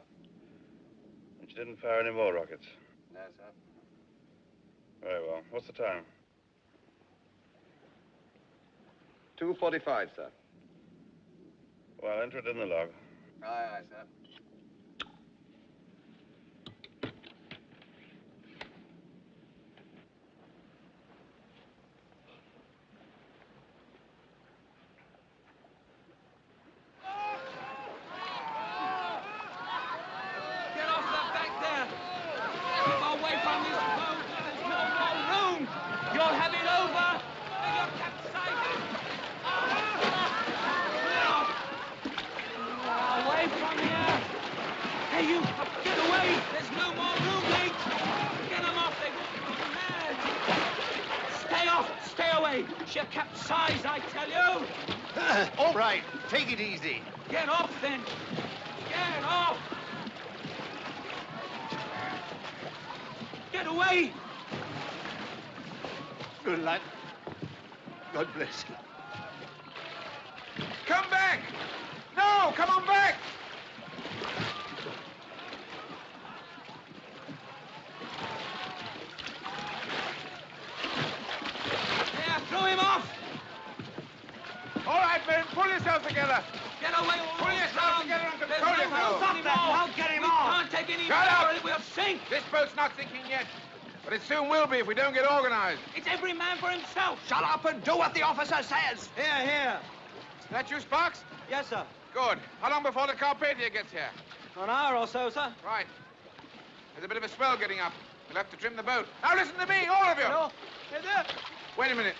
[SPEAKER 2] And she didn't fire any more rockets.
[SPEAKER 21] No, sir.
[SPEAKER 2] Very well. What's the time?
[SPEAKER 21] 2:45, sir.
[SPEAKER 2] Well, enter it in the log.
[SPEAKER 21] Aye, aye, sir.
[SPEAKER 6] Get off the back there! Keep away from this boat! There's no more room! You'll have it over! And you're capsizing! Away from here! Hey, you! Get away! There's no more room, mate! Get them off! They're going mad! Stay off! Stay away! She'll capsize, I tell you!
[SPEAKER 21] All right. Take it easy.
[SPEAKER 6] Get off, then! Get off! Get away!
[SPEAKER 21] Good luck. God bless you.
[SPEAKER 2] Come back! No! Come on back!
[SPEAKER 6] There, throw him off!
[SPEAKER 2] All right, men, pull yourselves together.
[SPEAKER 6] Get away!
[SPEAKER 2] Pull yourselves together and
[SPEAKER 6] There's
[SPEAKER 2] control
[SPEAKER 6] no
[SPEAKER 2] yourselves.
[SPEAKER 6] room anymore.
[SPEAKER 2] Now get him
[SPEAKER 6] We
[SPEAKER 2] off.
[SPEAKER 6] can't take any
[SPEAKER 2] Shut
[SPEAKER 6] more
[SPEAKER 2] up.
[SPEAKER 6] or we'll sink.
[SPEAKER 2] This boat's not sinking yet, but it soon will be if we don't get organized.
[SPEAKER 6] It's every man for himself.
[SPEAKER 7] Shut up and do what the officer says.
[SPEAKER 12] Here, here.
[SPEAKER 2] That you, Sparks?
[SPEAKER 12] Yes, sir.
[SPEAKER 2] Good. How long before the Carpathia gets here?
[SPEAKER 12] An hour or so, sir.
[SPEAKER 2] Right. There's a bit of a swell getting up. We'll have to trim the boat. Now listen to me, all of you.
[SPEAKER 12] No. Hey, there.
[SPEAKER 2] Wait a minute.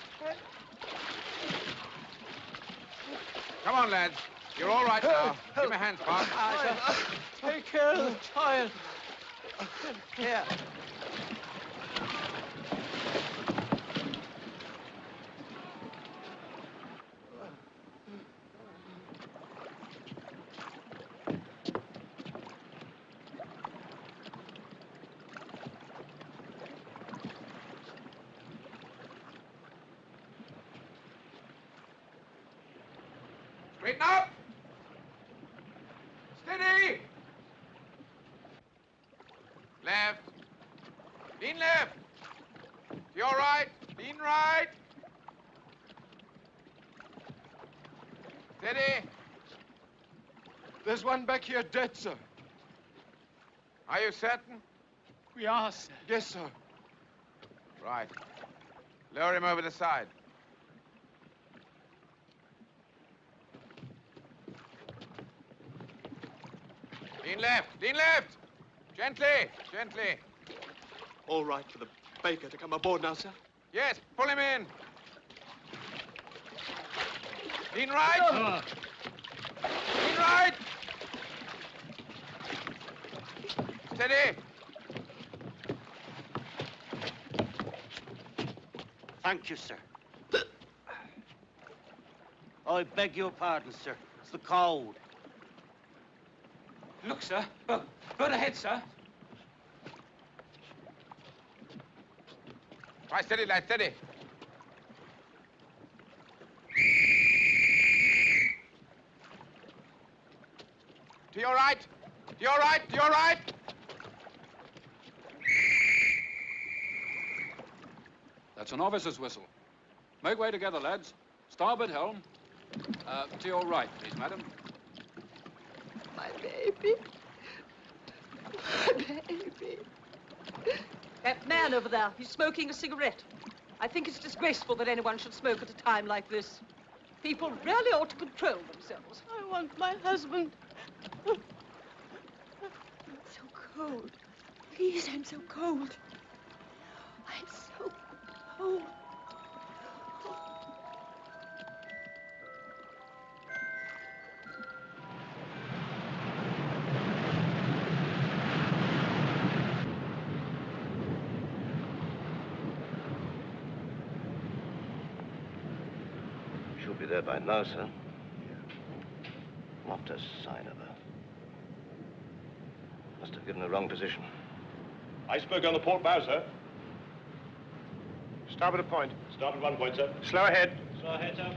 [SPEAKER 2] Come on, lads. You're all right now. Give me a hand, Sparks.
[SPEAKER 12] Aye, sir.
[SPEAKER 6] Take care of the child.
[SPEAKER 12] Here.
[SPEAKER 2] Straighten up. Steady. Left. Lean left. To your right. Lean right. Steady.
[SPEAKER 18] There's one back here dead, sir.
[SPEAKER 2] Are you certain?
[SPEAKER 15] We are, sir.
[SPEAKER 18] Yes, sir.
[SPEAKER 2] Right. Lower him over the side. Lean left. Lean left. Gently. Gently.
[SPEAKER 3] All right for the baker to come aboard now, sir?
[SPEAKER 2] Yes, pull him in. Lean right. Lean right. Steady.
[SPEAKER 20] Thank you, sir. I beg your pardon, sir. It's the cold.
[SPEAKER 6] Look, sir. Look. Good ahead, sir.
[SPEAKER 2] Right, steady, lad, steady. To your right. To your right. To your right.
[SPEAKER 7] That's an officer's whistle. Make way together, lads. Starboard helm. To your right, please, madam.
[SPEAKER 11] My baby. My baby. That man over there, he's smoking a cigarette. I think it's disgraceful that anyone should smoke at a time like this. People really ought to control themselves. I want my husband.
[SPEAKER 17] I'm so cold. Please, I'm so cold. I'm so cold.
[SPEAKER 12] She'll be there by now, sir. Not a sign of her. Must have given the wrong position.
[SPEAKER 1] Iceberg on the port bow, sir.
[SPEAKER 8] Starboard a point.
[SPEAKER 1] Starboard 1 point, sir.
[SPEAKER 8] Slow ahead.
[SPEAKER 1] Slow ahead, sir.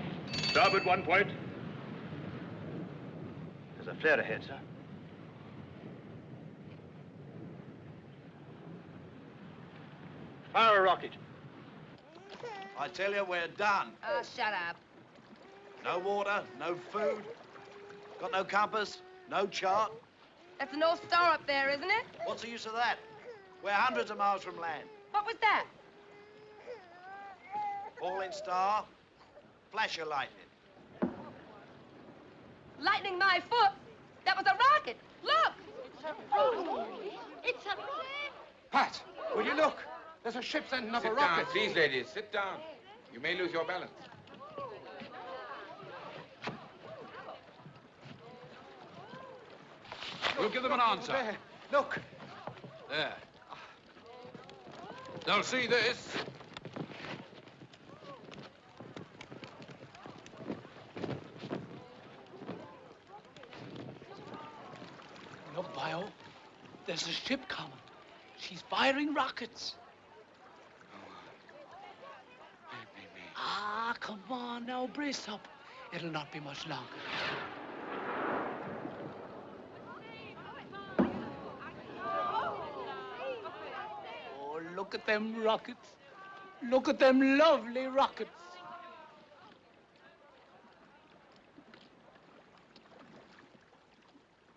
[SPEAKER 1] Starboard 1 point.
[SPEAKER 12] There's a flare ahead, sir.
[SPEAKER 8] Fire a rocket.
[SPEAKER 22] I tell you, we're done.
[SPEAKER 19] Oh, shut up.
[SPEAKER 22] No water, no food. Got no compass, no chart.
[SPEAKER 19] That's the North Star up there, isn't it?
[SPEAKER 22] What's the use of that? We're hundreds of miles from land.
[SPEAKER 19] What was that?
[SPEAKER 22] Falling star, flash of lightning.
[SPEAKER 19] Lightning my foot. That was a rocket. Look.
[SPEAKER 18] It's a rocket. It's a rocket.
[SPEAKER 8] Pat, will you look? There's a ship sending up a
[SPEAKER 2] Sit
[SPEAKER 8] rocket.
[SPEAKER 2] down, please, ladies. Sit down. You may lose your balance.
[SPEAKER 7] We'll give them an answer.
[SPEAKER 8] There. Look.
[SPEAKER 7] There. They'll see this.
[SPEAKER 15] Look, Bio. There's a ship coming. She's firing rockets. Ah, come on now, brace up. It'll not be much longer. Oh, look at them rockets. Look at them lovely rockets.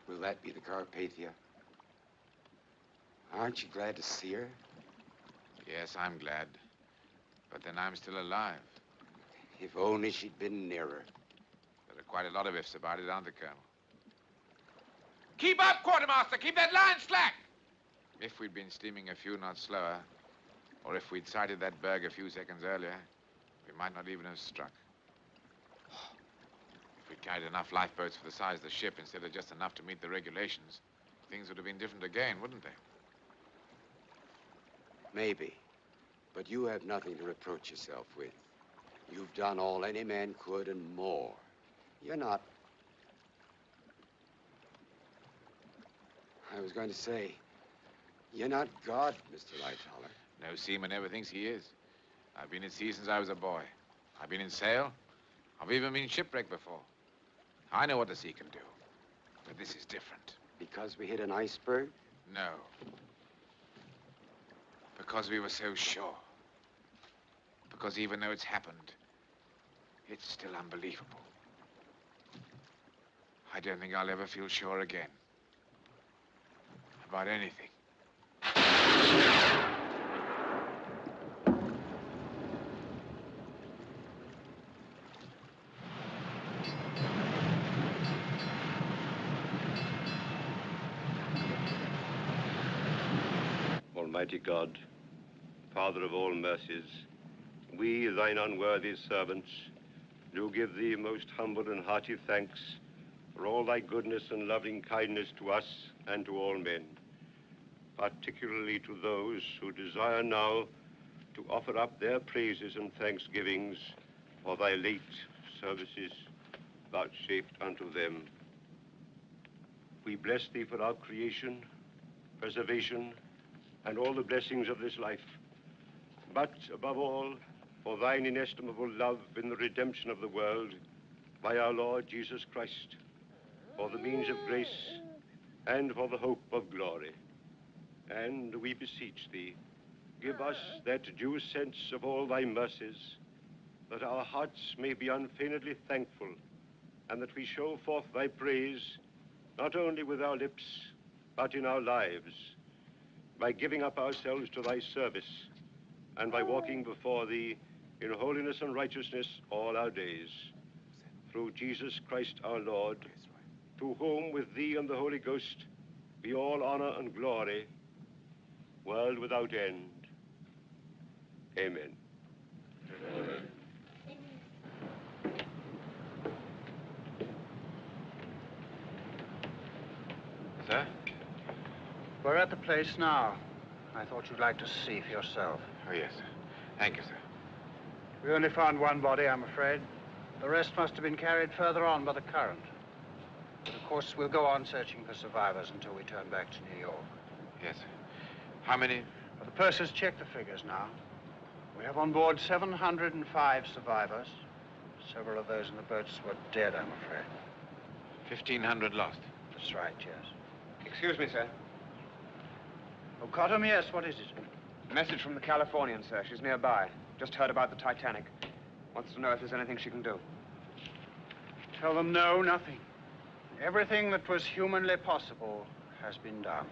[SPEAKER 24] Will that be the Carpathia? Aren't you glad to see her?
[SPEAKER 2] Yes, I'm glad. But then I'm still alive.
[SPEAKER 24] If only she'd been nearer.
[SPEAKER 2] There are quite a lot of ifs about it, aren't there, Colonel? Keep up, Quartermaster! Keep that line slack! If we'd been steaming a few knots slower, or if we'd sighted that berg a few seconds earlier, we might not even have struck. If we'd carried enough lifeboats for the size of the ship instead of just enough to meet the regulations, things would have been different again, wouldn't they?
[SPEAKER 24] Maybe. But you have nothing to reproach yourself with. You've done all any man could and more. You're not... I was going to say, you're not God, Mr. Lightoller.
[SPEAKER 2] No seaman ever thinks he is. I've been at sea since I was a boy. I've been in sail. I've even been shipwrecked before. I know what the sea can do. But this is different.
[SPEAKER 24] Because we hit an iceberg?
[SPEAKER 2] No. Because we were so sure. Because even though it's happened, it's still unbelievable. I don't think I'll ever feel sure again. About anything.
[SPEAKER 1] Almighty God,
[SPEAKER 5] Father of all mercies, we, thine unworthy servants, do give thee most humble and hearty thanks for all thy goodness and loving kindness to us and to all men, particularly to those who desire now to offer up their praises and thanksgivings for thy late services vouchsafed unto them. We bless thee for our creation, preservation, and all the blessings of this life, but above all, for thine inestimable love in the redemption of the world by our Lord Jesus Christ, for the means of grace and for the hope of glory. And we beseech thee, give us that due sense of all thy mercies, that our hearts may be unfeignedly thankful, and that we show forth thy praise, not only with our lips, but in our lives, by giving up ourselves to thy service, and by walking before thee in holiness and righteousness all our days. Through Jesus Christ our Lord, to whom with thee and the Holy Ghost be all honor and glory, world without end. Amen. Amen.
[SPEAKER 2] Sir?
[SPEAKER 14] We're at the place now. I thought you'd like to see for yourself.
[SPEAKER 2] Oh, yes, sir. Thank you, sir.
[SPEAKER 14] We only found one body, I'm afraid. The rest must have been carried further on by the current. But of course, we'll go on searching for survivors until we turn back to New York.
[SPEAKER 2] Yes, sir. How many?
[SPEAKER 14] Well, the purser's checked the figures now. We have on board 705 survivors. Several of those in the boats were dead, I'm afraid.
[SPEAKER 2] 1,500 lost.
[SPEAKER 14] That's right, yes.
[SPEAKER 4] Excuse me, sir.
[SPEAKER 14] Oh, Cottam, yes, what is it?
[SPEAKER 4] A message from the Californian, sir. She's nearby. Just heard about the Titanic. Wants to know if there's anything she can do.
[SPEAKER 14] Tell them no, nothing. Everything that was humanly possible has been done.